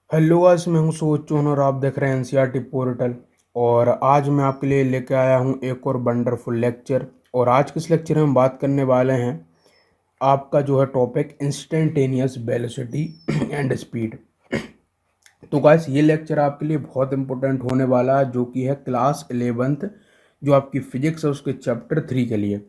Hello guys, मैं हूं सोचून और आप देख रहे हैं एनसीईआरटी पोर्टल। और आज मैं आपके लिए लेके आया हूं एक और वंडरफुल लेक्चर। और आज के इस लेक्चर में हम बात करने वाले हैं आपका जो है topic instantaneous velocity and speed. तो गाइस, ये लेक्चर आपके लिए बहुत इंपॉर्टेंट होने वाला है, जो कि है क्लास 11th जो आपकी फिजिक्स है उसके चैप्टर 3 के लिए।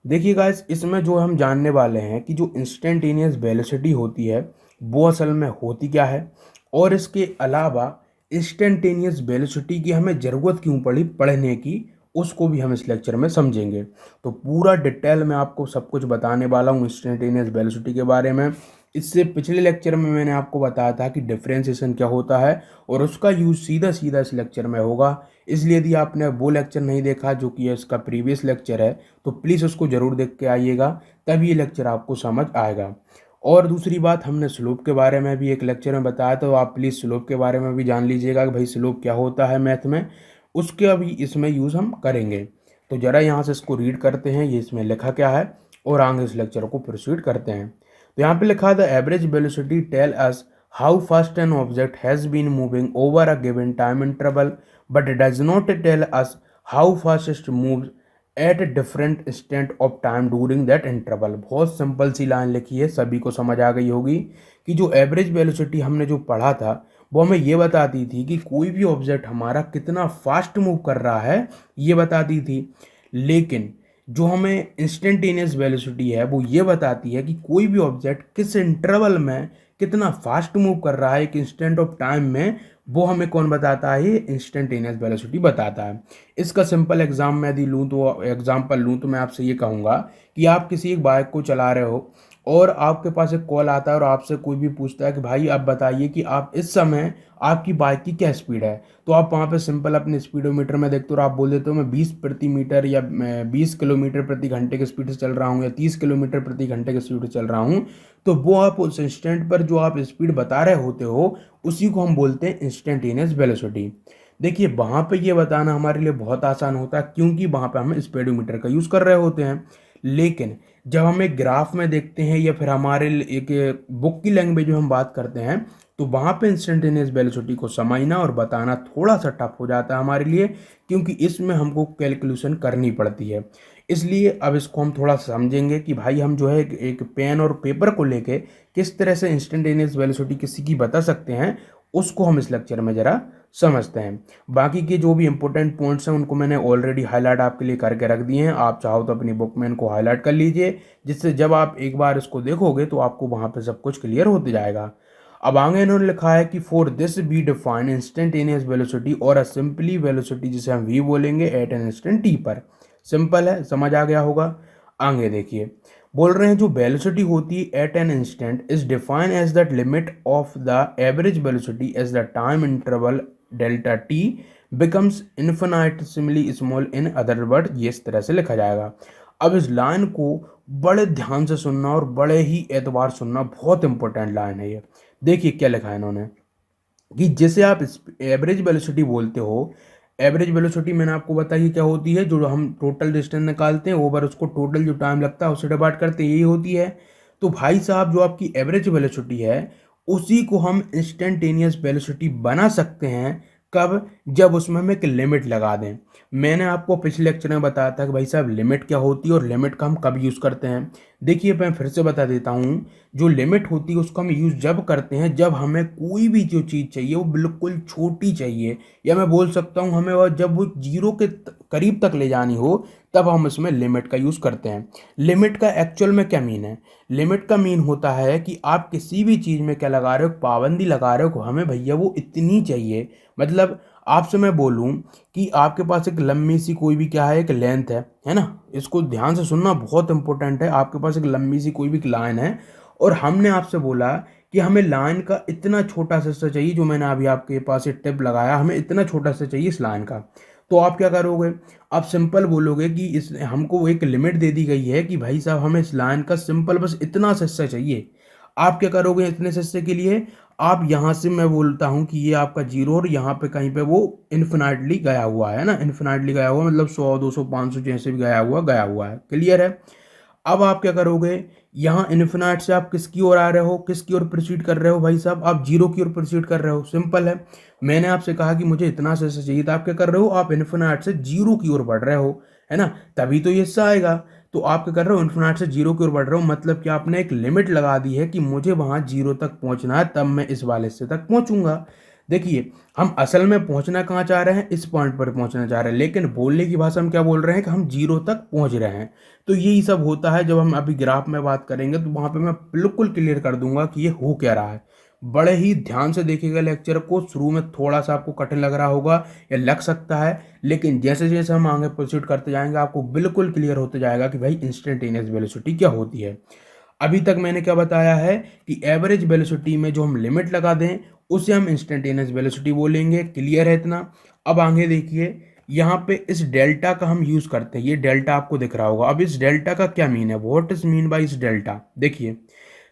देखिए गाइस, इसमें जो हम जानने वाले हैं कि जो इंस्टेंटेनियस वेलोसिटी होती है वो असल में होती क्या है, और इसके अलावा इंस्टेंटेनियस वेलोसिटी की हमें ज़रूरत क्यों पड़ी पढ़ने की, उसको भी हम इस लेक्चर में समझेंगे। तो पूरा डिटेल में आपको सब कुछ बताने वाला हूँ इंस्टेंटेनियस वेलोसिटी के बारे में। इससे पिछले लेक्चर में मैंने आपको बताया था कि डिफरेंशिएशन क्या होता है, और उसका यूज़ सीधा सीधा इस लेक्चर में होगा। इसलिए यदि आपने वो लेक्चर नहीं देखा जो कि इसका प्रीवियस लेक्चर है, तो प्लीज़ उसको ज़रूर देख के आइएगा, तभी ये लेक्चर आपको समझ आएगा। और दूसरी बात, हमने स्लोप के बारे में भी एक लेक्चर में बताया, तो आप प्लीज़ स्लोप के बारे में भी जान लीजिएगा कि भाई स्लोप क्या होता है मैथ में। उसके भी इसमें यूज़ हम करेंगे। तो ज़रा यहाँ से इसको रीड करते हैं, ये इसमें लिखा क्या है, और आगे इस लेक्चर को प्रोसीड करते हैं। तो यहाँ पे लिखा है the average velocity tell us how fast an object has been moving over a given time interval, but it does not tell us how fast it moves at different instant of time during that interval. बहुत simple सी line लिखी है, सभी को समझ आ गई होगी कि जो एवरेज वेलोसिटी हमने जो पढ़ा था वो हमें ये बताती थी कि कोई भी ऑब्जेक्ट हमारा कितना फास्ट मूव कर रहा है, ये बताती थी। लेकिन जो हमें इंस्टेंटेनियस वेलोसिटी है वो ये बताती है कि कोई भी ऑब्जेक्ट किस इंटरवल में कितना फास्ट मूव कर रहा है एक इंस्टेंट ऑफ टाइम में, वो हमें कौन बताता है, ये इंस्टेंटेनियस वेलोसिटी बताता है। इसका सिंपल एग्जाम मैं यदि लूँ तो एग्जाम्पल लूँ तो मैं आपसे ये कहूँगा कि आप किसी एक बाइक को चला रहे हो और आपके पास एक कॉल आता है और आपसे कोई भी पूछता है कि भाई आप बताइए कि आप इस समय आपकी बाइक की क्या स्पीड है। तो आप वहाँ पे सिंपल अपने स्पीडोमीटर में देखते हो और आप बोल देते हो मैं 20 प्रति मीटर या मैं 20 किलोमीटर प्रति घंटे की स्पीड से चल रहा हूँ या 30 किलोमीटर प्रति घंटे की स्पीड से चल रहा हूँ। तो वो आप उस इंस्टेंट पर जो आप स्पीड बता रहे होते हो उसी को हम बोलते हैं इंस्टेंटेनियस वेलोसिटी। देखिए, वहाँ पे ये बताना हमारे लिए बहुत आसान होता है, क्योंकि वहाँ पे हम स्पीडोमीटर का यूज़ कर रहे होते हैं। लेकिन जब हम एक ग्राफ में देखते हैं या फिर हमारे एक बुक की लैंग्वेज में हम बात करते हैं, तो वहाँ पे इंस्टेंटेनियस वेलोसिटी को समझना और बताना थोड़ा सा टफ हो जाता है हमारे लिए, क्योंकि इसमें हमको कैलकुलेशन करनी पड़ती है। इसलिए अब इसको हम थोड़ा समझेंगे कि भाई हम जो है एक पेन और पेपर को लेके किस तरह से इंस्टेंटेनियस वेलोसिटी किसी की बता सकते हैं, उसको हम इस लेक्चर में ज़रा समझते हैं। बाकी के जो भी इंपॉर्टेंट पॉइंट्स हैं उनको मैंने ऑलरेडी हाईलाइट आपके लिए करके रख दिए हैं। आप चाहो तो अपनी बुक में इनको हाईलाइट कर लीजिए, जिससे जब आप एक बार इसको देखोगे तो आपको वहाँ पे सब कुछ क्लियर होते जाएगा। अब आगे इन्होंने लिखा है कि for this we define instantaneous velocity और अ सिंपली वेलोसिटी, जिसे हम वी बोलेंगे, एट एन इंस्टेंट टी पर। सिंपल है, समझ आ गया होगा। आगे देखिए, बोल रहे हैं जो वेलोसिटी होती है at an instant is define as the limit of the average velocity as the time interval delta T becomes infinitesimally small, in other word ये इस तरह से लिखा जाएगा। अब इस लाइन को बड़े ध्यान से सुनना और बड़े ही एतबार सुनना, बहुत इंपॉर्टेंट लाइन है ये। देखिए क्या लिखा है इन्होंने कि जैसे आप एवरेज वेलोसिटी बोलते हो, एवरेज वेलोसिटी मैंने आपको बताई क्या होती है, जो हम टोटल डिस्टेंस निकालते हैं ओवर उसको टोटल जो टाइम लगता है उससे डिवाइड करते हैं, यही होती है। तो भाई साहब, जो आपकी एवरेज वेलोसिटी है उसी को हम इंस्टेंटेनियस वेलोसिटी बना सकते हैं। कब? जब उसमें हम एक लिमिट लगा दें। मैंने आपको पिछले लेक्चर में बताया था कि भाई साहब लिमिट क्या होती है और लिमिट का हम कब यूज़ करते हैं। देखिए, मैं फिर से बता देता हूँ। जो लिमिट होती है उसको हम यूज़ जब करते हैं जब हमें कोई भी जो चीज़ चाहिए वो बिल्कुल छोटी चाहिए, या मैं बोल सकता हूँ हमें वो जब वो जीरो के करीब तक ले जानी हो, तब हम इसमें लिमिट का यूज़ करते हैं। लिमिट का एक्चुअल में क्या मीन है? लिमिट का मीन होता है कि आप किसी भी चीज़ में क्या लगा रहे हो, पाबंदी लगा रहे हो, हमें भैया वो इतनी चाहिए। मतलब आपसे मैं बोलूँ कि आपके पास एक लंबी सी कोई भी क्या है, एक लेंथ है ना। इसको ध्यान से सुनना, बहुत इंपॉर्टेंट है। आपके पास एक लंबी सी कोई भी लाइन है और हमने आपसे बोला कि हमें लाइन का इतना छोटा सा हिस्सा चाहिए, जो मैंने अभी आपके पास ये टिप लगाया, हमें इतना छोटा सा चाहिए इस लाइन का। तो आप क्या करोगे? आप सिंपल बोलोगे कि इस हमको एक लिमिट दे दी गई है कि भाई साहब हमें इस लाइन का सिंपल बस इतना सा हिस्सा चाहिए। आप क्या करोगे इतने से हिस्से के लिए? आप यहाँ से, मैं बोलता हूँ कि ये आपका जीरो और यहाँ पे कहीं पे वो इन्फिनाइटली गया हुआ है ना, इन्फिनाइटली गया हुआ मतलब 100 200 500 जैसे भी गया हुआ है। क्लियर है? अब आप क्या करोगे यहाँ इन्फिनाइट से आप किसकी ओर आ रहे हो, किसकी ओर प्रोसीड कर रहे हो भाई साहब, आप जीरो की ओर प्रोसीड कर रहे हो। सिंपल है, मैंने आपसे कहा कि मुझे इतना से चाहिए था, आप क्या कर रहे हो, आप इन्फिनाइट से जीरो की ओर बढ़ रहे हो, है ना, तभी तो ये हिस्सा आएगा। तो आप क्या कर रहे हो, इन्फिनाइट से जीरो की ओर बढ़ रहे हो, मतलब कि आपने एक लिमिट लगा दी है कि मुझे वहाँ जीरो तक पहुँचना है, तब मैं इस वाले हिस्से तक पहुँचूंगा। देखिए, हम असल में पहुंचना कहाँ चाह रहे हैं, इस पॉइंट पर पहुंचना चाह रहे हैं, लेकिन बोलने की भाषा में क्या बोल रहे हैं कि हम जीरो तक पहुंच रहे हैं। तो यही सब होता है। जब हम अभी ग्राफ में बात करेंगे तो वहां पे मैं बिल्कुल क्लियर कर दूंगा कि ये हो क्या रहा है। बड़े ही ध्यान से देखिएगा लेक्चर को, शुरू में थोड़ा सा आपको कठिन लग रहा होगा या लग सकता है, लेकिन जैसे जैसे हम आगे प्रोसीड करते जाएंगे आपको बिल्कुल क्लियर होते जाएगा कि भाई इंस्टेंटेनियस वेलोसिटी क्या होती है। अभी तक मैंने क्या बताया है कि एवरेज वेलोसिटी में जो हम लिमिट लगा दें उसे हम इंस्टेंटेनियस वेलोसिटी बोलेंगे। क्लियर है इतना। अब आगे देखिए, यहाँ पे इस डेल्टा का हम यूज करते हैं, ये डेल्टा आपको दिख रहा होगा। अब इस डेल्टा का क्या मीन है, व्हाट इज मीन बाय इस डेल्टा। देखिए,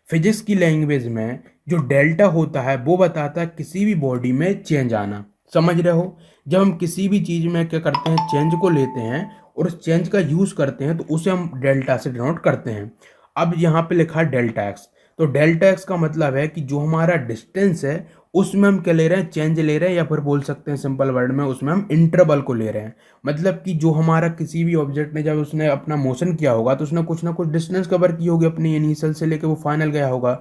फिजिक्स की लैंग्वेज में जो डेल्टा होता है वो बताता है किसी भी बॉडी में चेंज आना। समझ रहे हो, जब हम किसी भी चीज में क्या करते हैं, चेंज को लेते हैं और उस चेंज का यूज करते हैं तो उसे हम डेल्टा से डिनोट करते हैं। अब यहाँ पे लिखा है डेल्टा एक्स, तो डेल्टा एक्स का मतलब है कि जो हमारा डिस्टेंस है उसमें हम क्या ले रहे हैं, चेंज ले रहे हैं, या फिर बोल सकते हैं सिंपल वर्ड में उसमें हम इंटरवल को ले रहे हैं। मतलब कि जो हमारा किसी भी ऑब्जेक्ट ने जब उसने अपना मोशन किया होगा तो उसने कुछ ना कुछ डिस्टेंस कवर की होगी अपनी इनिशियल से लेके वो फाइनल गया होगा।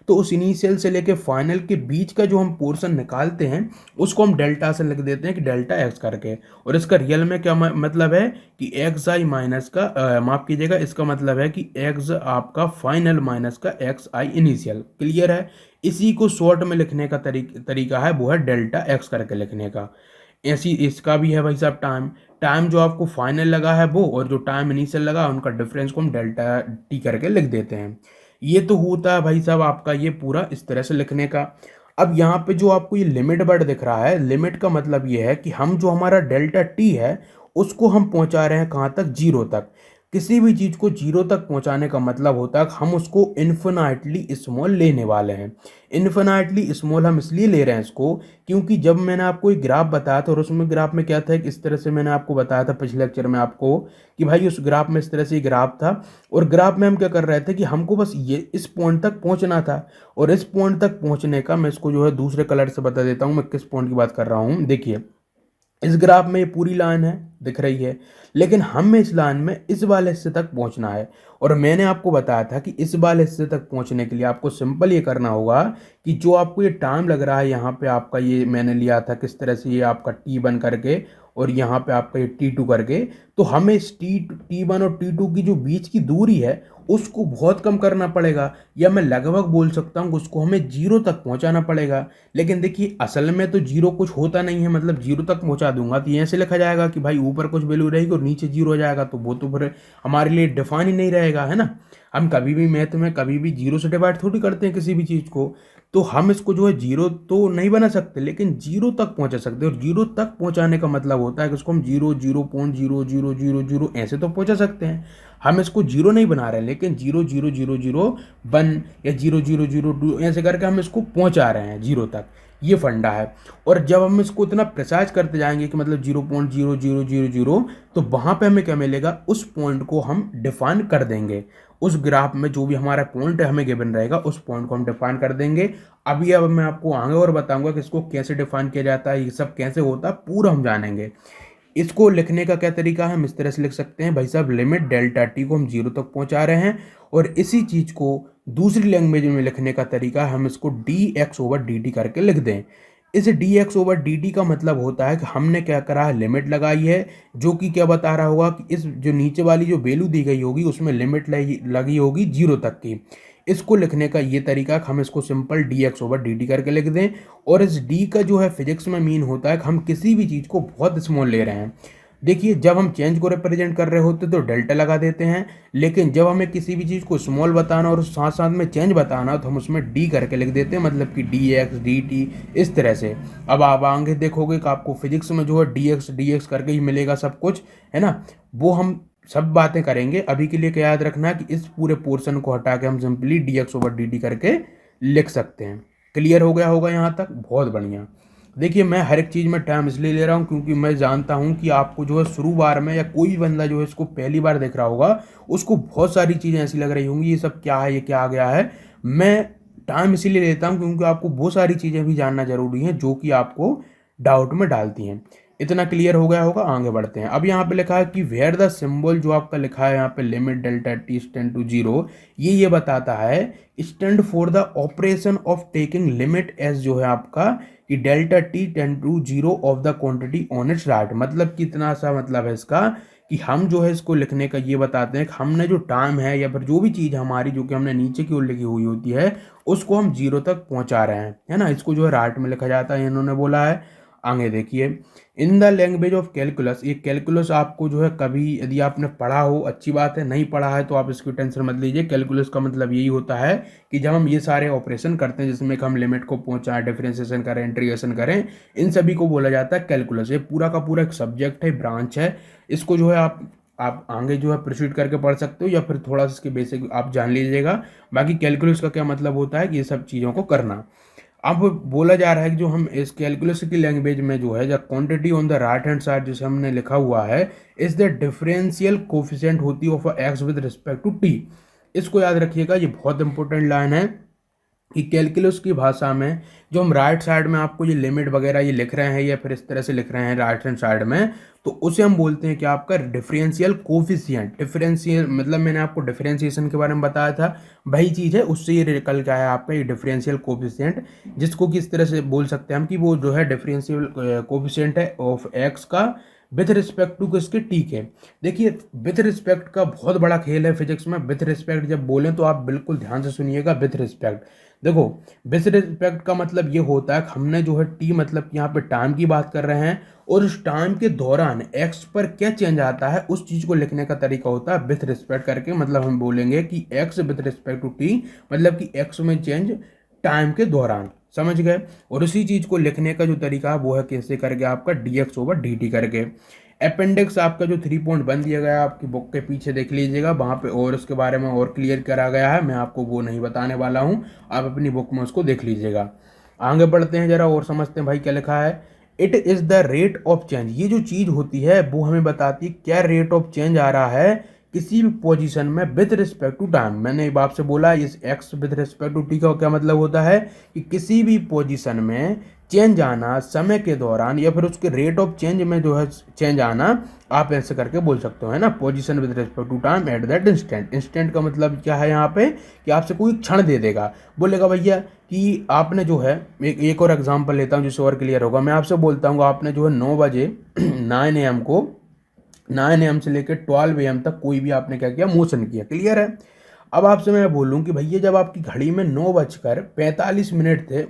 तो उस इनिशियल से लेके फाइनल के बीच का जो हम पोर्शन निकालते हैं उसको हम डेल्टा से लिख देते हैं कि डेल्टा एक्स करके। और इसका रियल में क्या मतलब है कि एक्स आई माइनस का माफ कीजिएगा, इसका मतलब है कि एक्स आपका फाइनल माइनस का एक्स आई इनिशियल। क्लियर है। इसी को शॉर्ट में लिखने का तरीका है वो है डेल्टा एक्स करके लिखने का। ऐसी इसका भी है भाई साहब टाइम, टाइम जो आपको फाइनल लगा है वो और जो टाइम इनिशियल लगा उनका डिफरेंस को हम डेल्टा टी करके लिख देते हैं। ये तो होता है भाई साहब आपका ये पूरा इस तरह से लिखने का। अब यहाँ पे जो आपको ये लिमिट वर्ड दिख रहा है, लिमिट का मतलब ये है कि हम जो हमारा डेल्टा टी है उसको हम पहुंचा रहे हैं कहाँ तक, जीरो तक। किसी भी चीज को जीरो तक पहुंचाने का मतलब होता है कि हम उसको इन्फिनाइटली स्मॉल लेने वाले हैं। इन्फिनाइटली स्मॉल हम इसलिए ले रहे हैं इसको क्योंकि जब मैंने आपको एक ग्राफ बताया था और उसमें ग्राफ में क्या था, कि इस तरह से मैंने आपको बताया था पिछले लेक्चर में आपको कि भाई उस ग्राफ में इस तरह से ग्राफ था और ग्राफ में हम क्या कर रहे थे कि हमको बस ये इस पॉइंट तक पहुंचना था। और इस पॉइंट तक पहुंचने का मैं इसको जो है दूसरे कलर से बता देता हूँ मैं किस पॉइंट की बात कर रहा हूँ। देखिए, इस ग्राफ में ये पूरी लाइन है दिख रही है, लेकिन हमें इस लाइन में इस वाले हिस्से तक पहुंचना है। और मैंने आपको बताया था कि इस वाले हिस्से तक पहुंचने के लिए आपको सिंपल ये करना होगा कि जो आपको ये टाइम लग रहा है यहाँ पे आपका, ये मैंने लिया था किस तरह से, ये आपका T1 करके और यहाँ पे आपका ये T2 करके, तो हमें इस T1 और T2 की जो बीच की दूरी है उसको बहुत कम करना पड़ेगा, या मैं लगभग बोल सकता हूँ उसको हमें जीरो तक पहुँचाना पड़ेगा। लेकिन देखिए, असल में तो जीरो कुछ होता नहीं है, मतलब जीरो तक पहुँचा दूंगा तो ये ऐसे लिखा जाएगा कि भाई ऊपर कुछ वैल्यू रहेगी और नीचे जीरो हो जाएगा, तो वो तो फिर हमारे लिए डिफाइन ही नहीं रहेगा, है ना। हम कभी भी मैथ में कभी भी जीरो से डिवाइड थोड़ी करते हैं किसी भी चीज़ को। तो हम इसको जो है जीरो तो नहीं बना सकते लेकिन जीरो तक पहुंचा सकते हैं। और जीरो तक पहुंचाने का मतलब होता है कि उसको हम जीरो, 0.0000 ऐसे तो पहुंचा सकते हैं। हम इसको जीरो नहीं बना रहे हैं लेकिन 0.0001 या 0.002 ऐसे करके हम इसको पहुंचा रहे हैं जीरो तक। ये फंडा है। और जब हम इसको इतना प्रिसाइज करते जाएंगे कि मतलब 0.0000, तो वहां पे हमें क्या मिलेगा, उस पॉइंट को हम डिफाइन कर देंगे। उस ग्राफ में जो भी हमारा पॉइंट हमें गिवन रहेगा उस पॉइंट को हम डिफाइन कर देंगे। अब मैं आपको आगे और बताऊंगा कि इसको कैसे डिफाइन किया जाता है, ये सब कैसे होता है, पूरा हम जानेंगे। इसको लिखने का क्या तरीका है, हम इस तरह से लिख सकते हैं भाई साहब, लिमिट डेल्टा टी को हम जीरो तक पहुंचा रहे हैं। और इसी चीज को दूसरी लैंग्वेज में लिखने का तरीका है, हम इसको D X over D T करके लिख दें। इस D X over D T का मतलब होता है कि हमने क्या करा है, लिमिट लगाई है, जो कि क्या बता रहा होगा कि इस जो नीचे वाली जो वैल्यू दी गई होगी उसमें लिमिट लगी होगी जीरो तक की। इसको लिखने का ये तरीका, हम इसको simple D X over D T करके लिख दें। और इस डी का जो है फिजिक्स में मीन होता है कि हम किसी भी चीज़ को बहुत स्मॉल ले रहे हैं। देखिए, जब हम चेंज को रिप्रेजेंट कर रहे होते तो डेल्टा लगा देते हैं, लेकिन जब हमें किसी भी चीज़ को स्मॉल बताना और साथ साथ में चेंज बताना तो हम उसमें डी करके लिख देते हैं, मतलब कि डी एक्स डी टी इस तरह से। अब आप आगे देखोगे कि आपको फिजिक्स में जो है डी एक्स करके ही मिलेगा सब कुछ, है ना। वो हम सब बातें करेंगे। अभी के लिए क्या याद रखना कि इस पूरे पोर्शन को हटा के हम simply D X over D T करके लिख सकते हैं। क्लियर हो गया होगा यहाँ तक, बहुत बढ़िया। देखिए मैं हर एक चीज़ में टाइम इसलिए ले रहा हूँ क्योंकि मैं जानता हूँ कि आपको जो है शुरू बार में या कोई भी बंदा जो है इसको पहली बार देख रहा होगा, उसको बहुत सारी चीज़ें ऐसी लग रही होंगी, ये सब क्या है, ये क्या आ गया है। मैं टाइम इसीलिए लेता हूँ क्योंकि आपको बहुत सारी चीज़ें भी जानना ज़रूरी हैं जो कि आपको डाउट में डालती हैं। इतना क्लियर हो गया होगा, आगे बढ़ते हैं। अब यहाँ पे लिखा है कि वेयर द सिंबल जो आपका लिखा है यहाँ पे limit delta T tend to zero, ये बताता है stand for the operation of taking limit as जो है आपका कि delta T tend to zero of the quantity on its right. मतलब कितना सा मतलब है इसका कि हम जो है इसको लिखने का ये बताते हैं कि हमने जो टाइम है या फिर जो भी चीज़ हमारी जो कि हमने नीचे की ओर लिखी हुई होती है उसको हम जीरो तक पहुंचा रहे हैं, है ना। इसको जो है राइट में लिखा जाता है, इन्होंने बोला है। आगे देखिए, in the language of calculus, ये कैलकुलस आपको जो है कभी यदि आपने पढ़ा हो अच्छी बात है, नहीं पढ़ा है तो आप इसकी टेंशन मत लीजिए। कैलकुलस का मतलब यही होता है कि जब हम ये सारे ऑपरेशन करते हैं जिसमें कि हम लिमिट को पहुंचाएं, डिफरेंशिएशन करें, इंटीग्रेशन करें, इन सभी को बोला जाता है कैलकुलस। ये पूरा का पूरा एक सब्जेक्ट है, ब्रांच है। इसको जो है आप आगे जो है प्रोसीड करके पढ़ सकते हो या फिर थोड़ा सा इसके बेसिक आप जान लीजिएगा। बाकी कैलकुलस का क्या मतलब होता है कि ये सब चीज़ों को करना। अब बोला जा रहा है कि जो हम इस कैलकुलस की लैंग्वेज में जो है the quantity on the right hand side जिसे हमने लिखा हुआ है इज द डिफरेंशियल कोफिशिएंट होती है of X with respect to T. इसको याद रखिएगा, ये बहुत इंपॉर्टेंट लाइन है कि कैलकुलस की भाषा में जो हम राइट साइड में आपको ये लिमिट वगैरह ये लिख रहे हैं या फिर इस तरह से लिख रहे हैं राइट हैंड साइड में, तो उसे हम बोलते हैं कि आपका डिफरेंशियल कोफिशिएंट। डिफरेंशियल मतलब मैंने आपको डिफरेंशिएशन के बारे में बताया था, वही चीज़ है, उससे ये निकल के आया आपका ये डिफरेंशियल कोफिशिएंट, जिसको किस तरह से बोल सकते हैं हम कि वो जो है डिफरेंशियल कोफिशिएंट है ऑफ एक्स का विथ रिस्पेक्ट टू किसके, टी के। देखिए विथ रिस्पेक्ट का बहुत बड़ा खेल है फिजिक्स में। विथ रिस्पेक्ट जब बोलें तो आप बिल्कुल ध्यान से सुनिएगा। विथ रिस्पेक्ट देखो, विथ रिस्पेक्ट का मतलब ये होता है कि हमने जो है टी मतलब यहाँ पे टाइम की बात कर रहे हैं और उस टाइम के दौरान एक्स पर क्या चेंज आता है उस चीज़ को लिखने का तरीका होता है विथ रिस्पेक्ट करके। मतलब हम बोलेंगे कि X with respect to T, मतलब कि एक्स में चेंज टाइम के दौरान, समझ गए। और उसी चीज को लिखने का जो तरीका है वो है कैसे करके आपका dx ओवर dt करके। अपेंडिक्स आपका जो 3.1 दिया गया है आपकी बुक के पीछे देख लीजिएगा, वहां पे और उसके बारे में और क्लियर करा गया है, मैं आपको वो नहीं बताने वाला हूँ, आप अपनी बुक में उसको देख लीजिएगा। आगे बढ़ते हैं जरा और समझते हैं भाई क्या लिखा है। It is the rate of change, ये जो चीज़ होती है वो हमें बताती है क्या रेट ऑफ चेंज आ रहा है किसी भी पोजीशन में विद रिस्पेक्ट टू टाइम। मैंने एक आपसे बोला इस X with respect to T का क्या मतलब होता है कि किसी भी पोजीशन में चेंज आना समय के दौरान या फिर उसके रेट ऑफ चेंज में जो है चेंज आना, आप ऐसे करके बोल सकते हो, है ना। Position with respect to time at that instant. Instant का मतलब क्या है यहाँ पे कि आपसे कोई क्षण दे देगा, बोलेगा भैया कि आपने जो है एक और एग्जांपल लेता हूँ जिससे और क्लियर होगा। मैं आपसे बोलता हूँ आपने जो है 9 बजे 9 AM को 9 AM से लेकर 12 AM तक कोई भी आपने क्या किया, मोशन किया, क्लियर है। अब आपसे मैं बोलूँ कि भैया जब आपकी घड़ी में 9:45 थे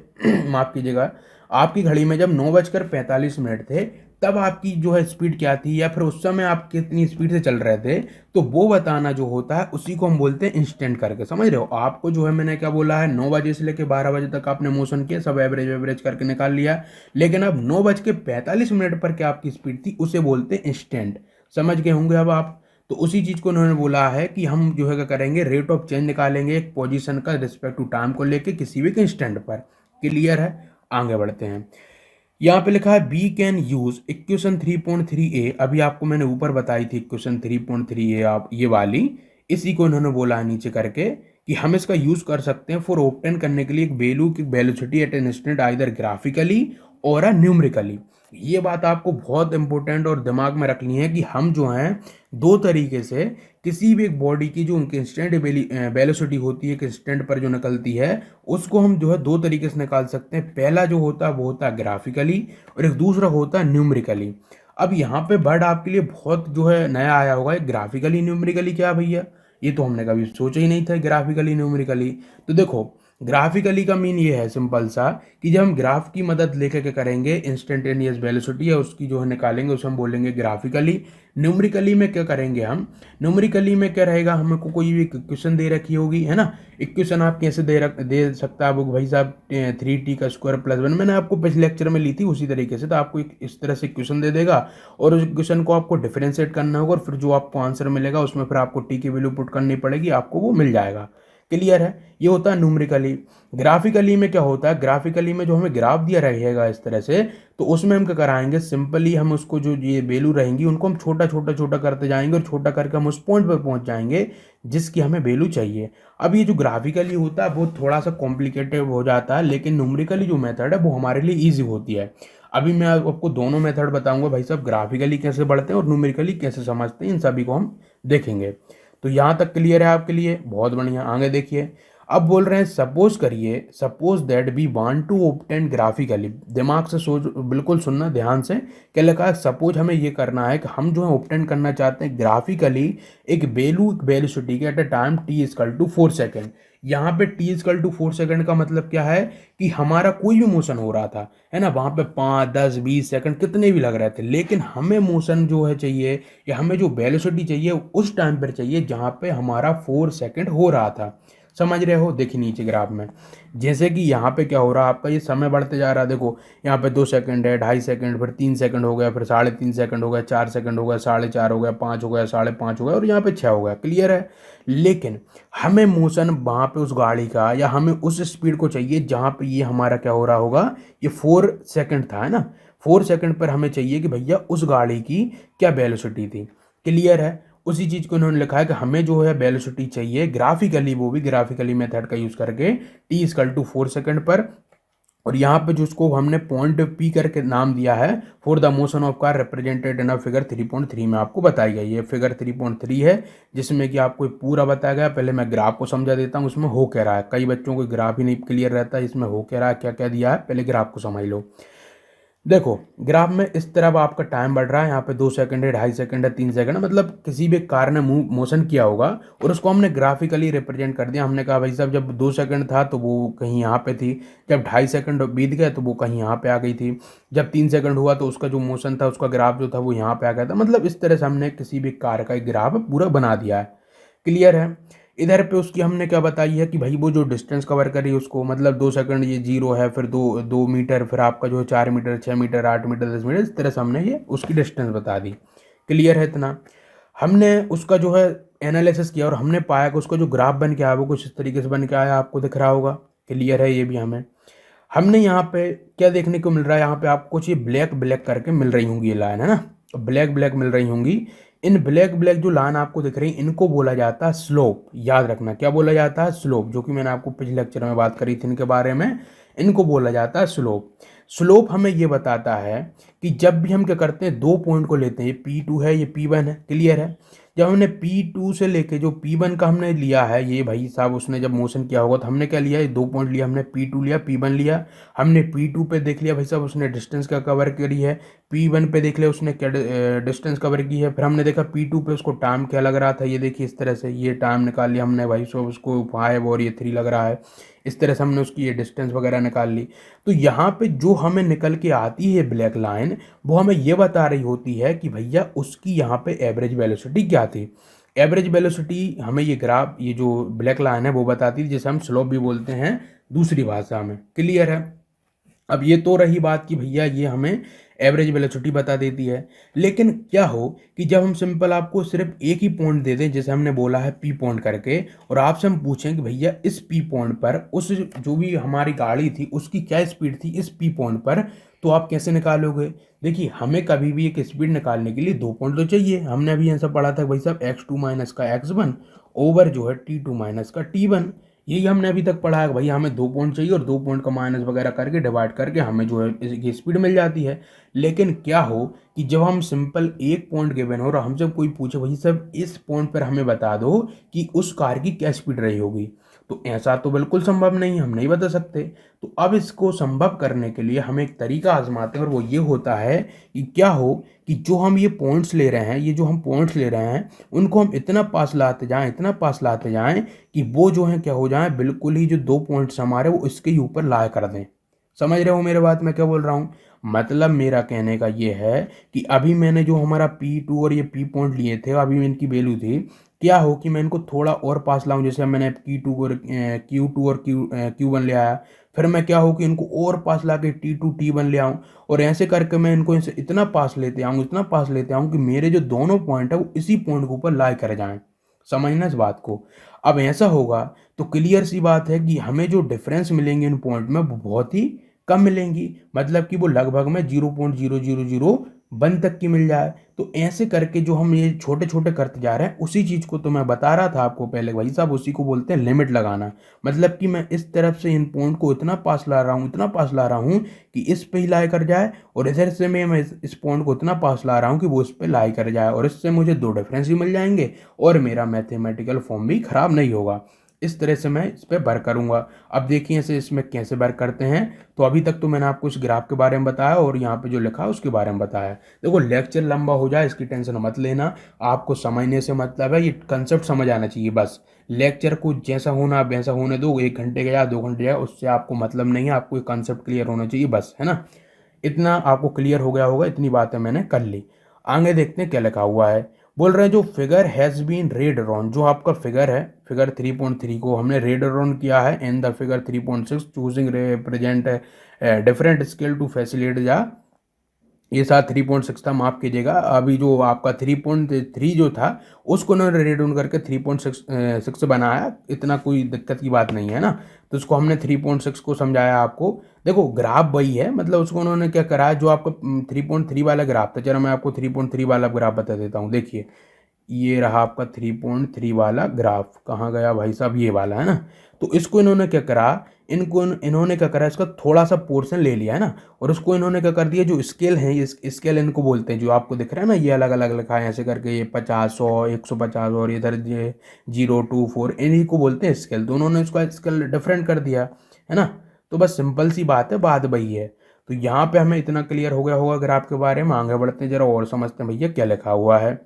माफ़ कीजिएगा, आपकी घड़ी में जब 9:45 थे तब आपकी जो है स्पीड क्या थी या फिर उस समय आप कितनी स्पीड से चल रहे थे, तो वो बताना जो होता है उसी को हम बोलते हैं इंस्टेंट करके, समझ रहे हो। आपको जो है मैंने क्या बोला है 9 बजे से लेकर 12 बजे तक आपने मोशन किया, सब एवरेज एवरेज करके निकाल लिया, लेकिन अब 9:45 पर क्या आपकी स्पीड थी उसे बोलते हैं इंस्टेंट। समझ गए होंगे अब आप। तो उसी चीज को उन्होंने बोला है कि हम जो है क्या करेंगे, रेट ऑफ चेंज निकालेंगे एक पोजीशन का रिस्पेक्ट टू टाइम को लेके किसी भी इंस्टेंट पर। क्लियर है, आगे बढ़ते हैं। यहाँ पे लिखा है B can use equation 3.3a, अभी आपको मैंने ऊपर बताई थी इक्वेशन 3.3a आप ये वाली, इसी को इन्होंने बोला है नीचे करके कि हम इसका यूज कर सकते हैं फॉर ऑब्टेन करने के लिए एक वैल्यू की velocity at an instant either graphically और न्यूमेरिकली। ये बात आपको बहुत इंपॉर्टेंट और दिमाग में रखनी है कि हम जो हैं दो तरीके से किसी भी एक बॉडी की जो उनकी इंस्टेंट वेलोसिटी होती है एक इंस्टेंट पर जो निकलती है उसको हम जो है दो तरीके से निकाल सकते हैं। पहला जो होता है वो होता है ग्राफिकली और एक दूसरा होता है न्यूमेरिकली। अब यहाँ पे वर्ड आपके लिए बहुत जो है नया आया होगा, ग्राफिकली न्यूमेरिकली क्या भैया, ये तो हमने कभी सोचा ही नहीं था ग्राफिकली न्यूमेरिकली। तो देखो ग्राफिकली का मीन ये है सिंपल सा कि जब हम ग्राफ की मदद लेके क्या करेंगे, इंस्टेंटेनियस वेलोसिटी है उसकी जो है निकालेंगे, उसे हम बोलेंगे ग्राफिकली। न्यूमेरिकली में क्या करेंगे हम, न्यूमेरिकली में क्या रहेगा, हमको कोई भी इक्वेशन दे रखी होगी, है ना। इक्वेशन आप कैसे दे सकता है भाई साहब 3t का स्क्वायर प्लस 1, मैंने आपको पिछले लेक्चर में ली थी उसी तरीके से। तो आपको इस तरह से इक्वेशन दे देगा और उस इक्वेशन को आपको डिफरेंशिएट करना होगा और फिर जो आपको आंसर मिलेगा उसमें फिर आपको टी की वैल्यू पुट करनी पड़ेगी, आपको वो मिल जाएगा। क्लियर है? ये होता है न्यूमेरिकली। ग्राफिकली में क्या होता है, ग्राफिकली में जो हमें ग्राफ दिया रहेगा इस तरह से, तो उसमें हम क्या कराएंगे, सिंपली हम उसको जो ये वैल्यू रहेंगी उनको हम छोटा छोटा छोटा करते जाएंगे और छोटा करके हम उस पॉइंट पर पहुंच जाएंगे जिसकी हमें वैल्यू चाहिए। अब ये जो ग्राफिकली होता है वो थोड़ा सा कॉम्प्लिकेटेड हो जाता है, लेकिन न्यूमेरिकली जो मेथड है वो हमारे लिए ईजी होती है। अभी मैं आपको दोनों मेथड बताऊंगा भाई साहब, ग्राफिकली कैसे बढ़ते हैं और न्यूमेरिकली कैसे समझते हैं, इन सभी को हम देखेंगे। तो यहाँ तक क्लियर है आपके लिए? बहुत बढ़िया, आगे देखिए। अब बोल रहे हैं सपोज करिए, suppose that we want to obtain graphically, दिमाग से सोच, बिल्कुल सुनना ध्यान से। क्या लिखा है, सपोज हमें ये करना है कि हम जो है ऑब्टेन करना चाहते हैं ग्राफिकली एक वेलोसिटी के at a time T equal to 4 second. यहाँ पे टी इजकल टू 4 सेकेंड का मतलब क्या है कि हमारा कोई भी मोशन हो रहा था, है ना, वहाँ पे 5, 10, 20 सेकंड कितने भी लग रहे थे, लेकिन हमें मोशन जो है चाहिए, या हमें जो वेलोसिटी चाहिए उस टाइम पर चाहिए जहाँ पे हमारा 4 सेकेंड हो रहा था। समझ रहे हो? देखिए नीचे ग्राफ में, जैसे कि यहाँ पे क्या हो रहा है, आपका ये समय बढ़ते जा रहा है। देखो यहाँ पे 2 सेकंड है, 2.5 सेकंड, फिर 3 सेकंड हो गया, फिर 3.5 सेकंड हो गया, 4 सेकंड हो गया, 4.5 हो गया, 5 हो गया, 5.5 हो गया, और यहाँ पे 6 हो गया। क्लियर है? लेकिन हमें मोशन वहाँ पे उस गाड़ी का, या हमें उस स्पीड को चाहिए जहाँ पे ये हमारा क्या हो रहा होगा, ये 4 सेकंड था, है ना। 4 सेकंड पर हमें चाहिए कि भैया उस गाड़ी की क्या वेलोसिटी थी। क्लियर है? उसी चीज को इन्होंने लिखा है कि हमें जो है वेलोसिटी चाहिए ग्राफिकली, वो भी ग्राफिकली मेथड का यूज करके, टी इजकल टू 4 सेकंड पर। और यहाँ पे जो उसको हमने पॉइंट पी करके नाम दिया है, for the motion of car represented in figure 3.3 में आपको बताई गई है। फिगर 3.3 है जिसमें कि आपको पूरा बताया गया। पहले मैं ग्राफ को समझा देता हूँ उसमें हो क्या रहा है, कई बच्चों को ग्राफ ही नहीं क्लियर रहता है, इसमें हो क्या रहा है, क्या क्या दिया है, पहले ग्राफ को समझ लो। देखो ग्राफ में इस तरफ आपका टाइम बढ़ रहा है, यहाँ पे 2 सेकंड है, 2.5 सेकंड है, 3 सेकंड है, मतलब किसी भी कार ने मोशन किया होगा और उसको हमने ग्राफिकली रिप्रेजेंट कर दिया। हमने कहा भाई साहब जब 2 सेकंड था तो वो कहीं यहाँ पे थी, जब 2.5 सेकंड बीत गए तो वो कहीं यहाँ पे आ गई थी, जब 3 सेकंड हुआ तो उसका जो मोशन था उसका ग्राफ जो था वो यहाँ पे आ गया था। मतलब इस तरह से हमने किसी भी कार का एक ग्राफ पूरा बना दिया है। क्लियर है? इधर पे उसकी हमने क्या बताई है कि भाई वो जो डिस्टेंस कवर करी उसको, मतलब 2 सेकंड ये 0 है, फिर 2 2 मीटर, फिर आपका जो है 4 मीटर, 6 मीटर, 8 मीटर, 10 मीटर, इस तरह से हमने ये उसकी डिस्टेंस बता दी। क्लियर है इतना? हमने उसका जो है एनालिसिस किया और हमने पाया कि उसका जो ग्राफ बन के आया वो कुछ इस तरीके से बन के आया, आपको दिख रहा होगा। क्लियर है? ये भी हमें हमने यहाँ पे क्या देखने को मिल रहा है, यहाँ पे आपको कुछ ये ब्लैक ब्लैक करके मिल रही होंगी ये लाइन, है ना, ब्लैक ब्लैक मिल रही होंगी। इन ब्लैक ब्लैक जो लाइन आपको दिख रही है इनको बोला जाता है स्लोप। याद रखना क्या बोला जाता है, स्लोप, जो कि मैंने आपको पिछले लेक्चर में बात करी थी इनके बारे में। इनको बोला जाता है स्लोप। स्लोप हमें ये बताता है कि जब भी हम क्या करते हैं, दो पॉइंट को लेते हैं, ये P2 है, ये P1 है। क्लियर है? जब हमने P2 से लेके जो P1 का हमने लिया है, ये भाई साहब उसने जब मोशन किया होगा तो हमने क्या लिया, ये 2 पॉइंट लिया हमने, P2 लिया, P1 लिया। हमने P2 पे देख लिया भाई साहब उसने डिस्टेंस क्या कवर करी है, P1 पे देख लिया उसने क्या डिस्टेंस कवर की है, फिर हमने देखा P2 पे उसको टाइम क्या लग रहा था, ये देखिए इस तरह से ये टाइम निकाल लिया हमने भाई साहब, उसको 5 और ये 3 लग रहा है, इस तरह से हमने उसकी ये डिस्टेंस वगैरह निकाल ली। तो यहाँ पे जो हमें निकल के आती है ब्लैक लाइन, वो हमें ये बता रही होती है कि भैया उसकी यहाँ पे एवरेज वेलोसिटी क्या थी। एवरेज वेलोसिटी हमें ये ग्राफ, ये जो ब्लैक लाइन है वो बताती है, जिसे हम स्लोप भी बोलते हैं दूसरी भाषा में। क्लियर है? अब ये तो रही बात कि भैया ये हमें एवरेज वेलोसिटी बता देती है, लेकिन क्या हो कि जब हम सिंपल आपको सिर्फ एक ही पॉइंट दे दें, जैसे हमने बोला है पी पॉइंट करके, और आपसे हम पूछें कि भैया इस पी पॉइंट पर उस जो भी हमारी गाड़ी थी उसकी क्या स्पीड थी इस पी पॉइंट पर, तो आप कैसे निकालोगे? देखिए हमें कभी भी एक स्पीड निकालने के लिए 2 पॉइंट तो चाहिए। हमने अभी ऐसा पढ़ा था भाई साहब x2 माइनस का x1 ओवर जो है t2 माइनस का t1, यही हमने अभी तक पढ़ा है। भाई हमें 2 पॉइंट चाहिए और 2 पॉइंट का माइनस वगैरह करके डिवाइड करके हमें जो है इसकी स्पीड मिल जाती है। लेकिन क्या हो कि जब हम सिंपल एक पॉइंट गिवन हो और हमसे कोई पूछे भाई साहब इस पॉइंट पर हमें बता दो कि उस कार की क्या स्पीड रही होगी, तो ऐसा तो बिल्कुल संभव नहीं, हम नहीं बता सकते। तो अब इसको संभव करने के लिए हम एक तरीका आजमाते हैं और वो ये होता है कि क्या हो कि जो हम ये पॉइंट्स ले रहे हैं, ये जो हम पॉइंट्स ले रहे हैं उनको हम इतना पास लाते जाएं, इतना पास लाते जाएं कि वो जो है क्या हो जाए, बिल्कुल ही जो 2 पॉइंट्स हमारे वो इसके ही ऊपर लाया कर दें। समझ रहे हो मेरे बात मैं क्या बोल रहा हूँ? मतलब मेरा कहने का ये है कि अभी मैंने जो हमारा P2 और ये P पॉइंट लिए थे, अभी इनकी वैल्यू थी, क्या हो कि मैं इनको थोड़ा और पास लाऊं, जैसे मैंने Q2 और Q1 ले आया, फिर मैं क्या हो कि इनको और पास ला के T2 T1 ले आऊं, और ऐसे करके मैं इनको इनसे इतना पास लेते आऊँ, इतना पास लेते आऊँ कि मेरे जो दोनों पॉइंट है वो इसी पॉइंट के ऊपर लाई कर जाएं। समझना इस बात को। अब ऐसा होगा तो क्लियर सी बात है कि हमें जो डिफरेंस मिलेंगे इन पॉइंट में वो बहुत ही कम मिलेंगी, मतलब कि वो लगभग में 0.0001 तक की मिल जाए। तो ऐसे करके जो हम ये छोटे छोटे करते जा रहे हैं, उसी चीज़ को तो मैं बता रहा था आपको पहले भाई साहब, उसी को बोलते हैं लिमिट लगाना। मतलब कि मैं इस तरफ से इन पॉइंट को इतना पास ला रहा हूँ, इतना पास ला रहा हूँ कि इस पे ही लाई कर जाए, और इधर से मैं इस पॉइंट को इतना पास ला रहा हूँ कि वो इस पे लाई कर जाए, और इससे मुझे दो डिफरेंस भी मिल जाएंगे और मेरा मैथमेटिकल फॉर्म भी खराब नहीं होगा। इस तरह से मैं इस पर वर्क करूंगा। अब देखिए इसे इसमें कैसे वर्क करते हैं। तो अभी तक तो मैंने आपको इस ग्राफ के बारे में बताया और यहाँ पे जो लिखा है उसके बारे में बताया। देखो लेक्चर लंबा हो जाए इसकी टेंशन मत लेना, आपको समझने से मतलब है, ये कंसेप्ट समझ आना चाहिए बस। लेक्चर को जैसा होना वैसा होने दो, 1 घंटे का या 2 घंटे का, उससे आपको मतलब नहीं है, आपको ये कंसेप्ट क्लियर होना चाहिए बस, है ना। इतना आपको क्लियर हो गया होगा, इतनी बातें मैंने कर ली। आगे देखते हैं क्या लिखा हुआ है। बोल रहे हैं जो figure has been redrawn, जो आपका फिगर है, फिगर 3.3 को हमने रेड ऑन किया है in the figure 3.6 choosing represent different scale to facilitate जा, ये साथ 3.6 था, माफ कीजिएगा। अभी जो आपका 3.3 जो था उसको उन्होंने रेड डाउन करके 3.6 बनाया, इतना कोई दिक्कत की बात नहीं है ना। तो उसको हमने 3.6 को समझाया आपको। देखो ग्राफ वही है, मतलब उसको उन्होंने क्या करा, जो आपका 3.3 वाला ग्राफ था, चलो मैं आपको 3.3 वाला ग्राफ बता देता हूँ। देखिए ये रहा आपका 3.3 वाला ग्राफ, कहाँ गया भाई साहब, ये वाला है ना। तो इसको इन्होंने क्या करा, इन्होंने क्या करा, इसका थोड़ा सा पोर्शन ले लिया है ना, और उसको इन्होंने क्या कर दिया, जो स्केल है, ये स्केल इनको बोलते हैं, जो आपको दिख रहा है ना, ये अलग अलग लिखा है ऐसे करके, ये 50, 100, 150 और इधर ये 0, 2, 4, इन्हीं को बोलते हैं स्केल। तो उन्होंने उसका स्केल डिफरेंट कर दिया है ना। तो बस सिंपल सी बात है, बात वही है। तो यहाँ पे हमें इतना क्लियर हो गया होगा ग्राफ के बारे में। आगे बढ़ते हैं जरा और समझते हैं भैया क्या लिखा हुआ है।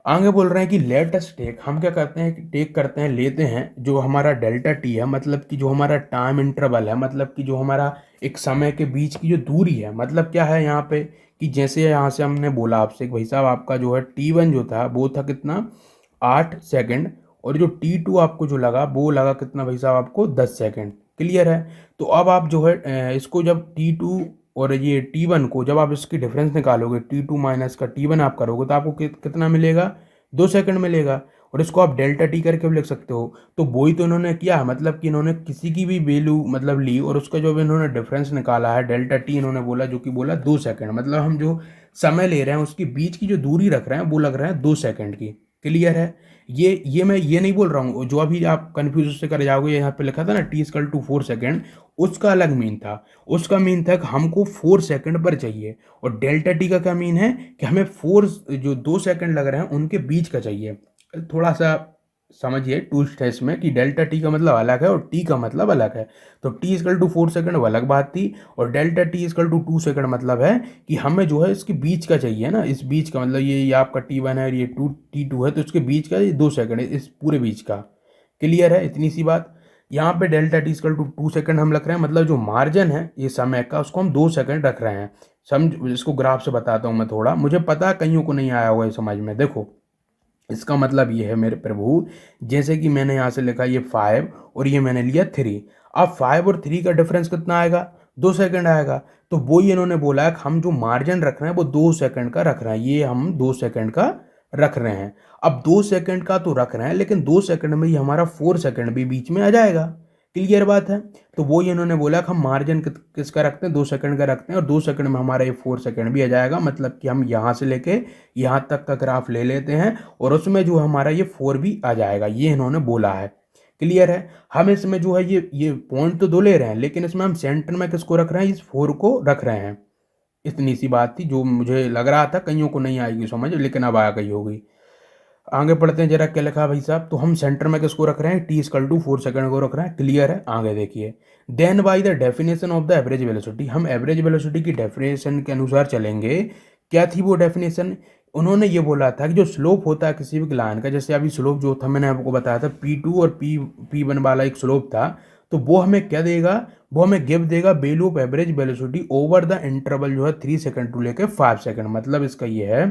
आगे बोल रहे हैं कि लेट अस टेक, हम क्या करते हैं कि टेक करते हैं, लेते हैं जो हमारा डेल्टा टी है, मतलब कि जो हमारा टाइम इंटरवल है, मतलब कि जो हमारा एक समय के बीच की जो दूरी है। मतलब क्या है यहाँ पे कि जैसे यहाँ से हमने बोला आपसे कि भाई साहब आपका जो है T1 जो था वो था कितना, 8 सेकंड, और जो T2 आपको जो लगा वो लगा कितना भाई साहब आपको, 10 सेकंड। क्लियर है। तो अब आप जो है इसको जब T2 और ये T1 को जब आप इसकी डिफरेंस निकालोगे, T2 माइनस का T1 आप करोगे तो आपको कितना मिलेगा, 2 सेकंड मिलेगा। और इसको आप डेल्टा टी करके भी लिख सकते हो। तो वही तो इन्होंने किया, मतलब कि इन्होंने किसी की भी वैल्यू मतलब ली और उसका जो भी इन्होंने डिफरेंस निकाला है, डेल्टा टी इन्होंने बोला, जो कि बोला 2 सेकंड। मतलब हम जो समय ले रहे हैं उसके बीच की जो दूरी रख रहे हैं वो लग रहा है 2 सेकंड की। क्लियर है। ये मैं ये नहीं बोल रहा हूँ, जो अभी आप कन्फ्यूज उससे कर जाओगे, यहाँ पे लिखा था ना T=4 सेकंड, उसका अलग मीन था। उसका मीन था कि हमको 4 सेकंड पर चाहिए, और डेल्टा टी का क्या मीन है कि हमें जो 2 सेकंड लग रहे हैं उनके बीच का चाहिए। थोड़ा सा समझिए ट्विस्ट है इसमें कि डेल्टा टी का मतलब अलग है और टी का मतलब अलग है। तो T=4 सेकंड वो अलग बात थी, और डेल्टा T=2 सेकंड मतलब है कि हमें जो है इसके बीच का चाहिए ना, इस बीच का, मतलब ये आपका T1 है और ये T2 है, तो इसके बीच का ये 2 सेकंड है, इस पूरे बीच का। क्लियर है, इतनी सी बात। यहाँ पे डेल्टा T=2 सेकंड हम रख रहे हैं, मतलब जो मार्जिन है ये समय का उसको हम 2 सेकंड रख रहे हैं। समझ, इसको ग्राफ से बताता हूँ मैं थोड़ा, मुझे पता है कईयों को नहीं आया होगा ये समझ में। देखो इसका मतलब ये है मेरे प्रभु, जैसे कि मैंने यहाँ से लिखा ये 5 और ये मैंने लिया 3। अब 5 और 3 का डिफरेंस कितना आएगा, 2 सेकंड आएगा। तो वो ही इन्होंने बोला है कि हम जो मार्जिन रख रहे हैं वो 2 सेकंड का रख रहे हैं, ये हम 2 सेकंड का रख रहे हैं। अब 2 सेकंड का तो रख रहे हैं, लेकिन 2 सेकंड में ही हमारा 4 सेकंड भी बीच में आ जाएगा। क्लियर बात है। तो वो ही इन्होंने बोला कि हम मार्जिन किसका रखते हैं, 2 सेकंड का रखते हैं, और 2 सेकंड में हमारा ये 4 सेकंड भी आ जाएगा। मतलब कि हम यहाँ से लेके यहाँ तक का ग्राफ ले लेते हैं और उसमें जो हमारा ये 4 भी आ जाएगा, ये इन्होंने बोला है। क्लियर है। हम इसमें जो है ये पॉइंट तो दो ले रहे हैं, लेकिन इसमें हम सेंटर में किसको रख रहे हैं, इस 4 को रख रहे हैं। इतनी सी बात थी, जो मुझे लग रहा था कईयों को नहीं आएगी समझ, लेकिन अब आ गई होगी। आगे पढ़ते हैं जरा क्या लिखा है भाई साहब। तो हम सेंटर में किसको रख रहे हैं, T=4 सेकंड को रख रहे हैं। क्लियर है। आगे देखिए, then by the definition of the average velocity, हम एवरेज वेलोसिटी की डेफिनेशन के अनुसार चलेंगे। क्या थी वो डेफिनेशन, उन्होंने ये बोला था कि जो स्लोप होता है किसी भी लाइन का, जैसे अभी स्लोप जो था मैंने आपको बताया था P2 और P1 वाला एक स्लोप था, तो वो हमें क्या देगा, वो हमें गिव देगा value of average velocity over the interval जो है 3 सेकंड टू लेके 5 सेकंड। मतलब इसका ये है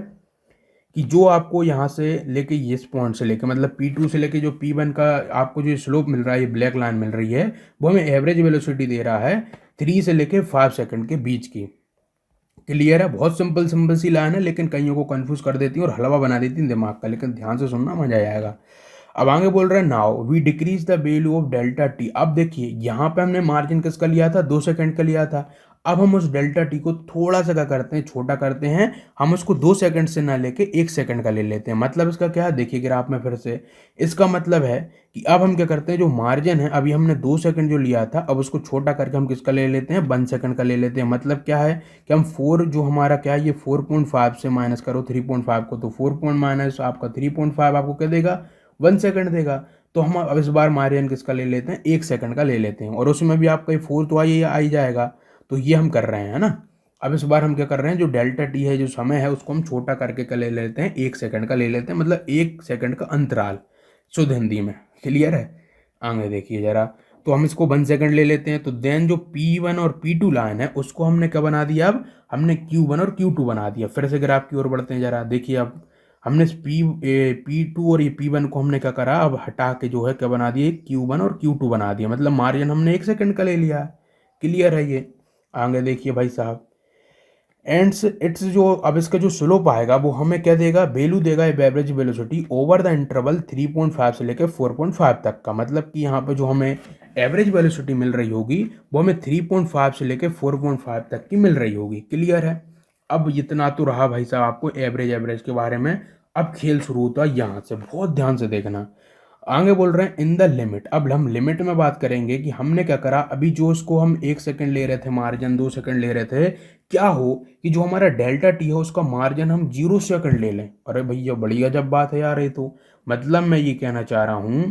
कि जो आपको यहाँ से लेके इस पॉइंट से लेके, मतलब P2 से लेके जो P1 का आपको जो स्लोप मिल रहा है, ये ब्लैक लाइन मिल रही है, वो हमें एवरेज वेलोसिटी दे रहा है 3 से लेके 5 सेकंड के बीच की। क्लियर है। बहुत सिंपल सिंपल सी लाइन है, लेकिन कईयों को कंफ्यूज कर देती है और हलवा बना देती है दिमाग का, लेकिन ध्यान से सुनना मजा आएगा। अब आगे बोल रहे हैं now we decrease the value of delta T. अब देखिए यहाँ पे हमने मार्जिन किसका लिया था, 2 सेकंड का लिया था। अब हम उस डेल्टा टी को थोड़ा सा क्या करते हैं, छोटा करते हैं। हम उसको 2 सेकंड से ना लेके 1 सेकंड का ले लेते हैं। मतलब इसका क्या है, देखिए ग्राफ में फिर से, इसका मतलब है कि अब हम क्या करते हैं, जो मार्जिन है अभी हमने 2 सेकंड जो लिया था, अब उसको छोटा करके हम किसका ले लेते हैं, 1 सेकंड का ले लेते हैं। मतलब क्या है कि हम 4 जो हमारा क्या है, ये 4.5 से माइनस करो 3.5 को, तो 4 पॉइंट माइनस आपका 3.5 आपको क्या देगा, 1 सेकंड देगा। तो हम अब इस बार मार्जिन किसका ले लेते हैं, 1 सेकंड का ले लेते हैं, और उसमें भी आपका 4 तो आई जाएगा। तो ये हम कर रहे हैं, है ना। अब इस बार हम क्या कर रहे हैं, जो डेल्टा टी है, जो समय है, उसको हम छोटा करके का ले लेते हैं, 1 सेकंड का ले लेते हैं, मतलब 1 सेकंड का अंतराल, शुद्ध हिंदी में। क्लियर है। आगे देखिए जरा, तो हम इसको 1 सेकंड ले लेते हैं। तो देन जो P1 और P2 लाइन है उसको हमने क्या बना दिया, अब हमने Q1 और Q2 बना दिया। फिर से ग्राफ की ओर बढ़ते हैं जरा, देखिए अब हमने P2 और ये P1 को हमने क्या करा, अब हटा के जो है क्या बना दिए, Q1 और Q2 बना दिया। मतलब मार्जिन हमने 1 सेकंड का ले लिया। क्लियर है ये। आगे देखिए भाई साहब, एंड्स इट्स जो अब इसका जो स्लोप आएगा वो हमें क्या देगा, वैल्यू देगा average velocity over the interval 3.5 से लेकर 4.5 तक का। मतलब कि यहाँ पे जो हमें एवरेज वेलोसिटी मिल रही होगी वो हमें 3.5 से लेकर 4.5 तक की मिल रही होगी। क्लियर है। अब इतना तो रहा भाई साहब आपको एवरेज के बारे में। अब खेल शुरू होता है यहाँ से, बहुत ध्यान से देखना। आगे बोल रहे हैं इन द लिमिट। अब हम लिमिट में बात करेंगे कि हमने क्या करा, अभी जो उसको हम 1 सेकंड ले रहे थे मार्जिन, 2 सेकंड ले रहे थे, क्या हो कि जो हमारा डेल्टा टी है उसका मार्जिन हम 0 सेकंड ले लें। अरे भैया बड़ी अजब बात है यार ये तो। मतलब मैं ये कहना चाह रहा हूँ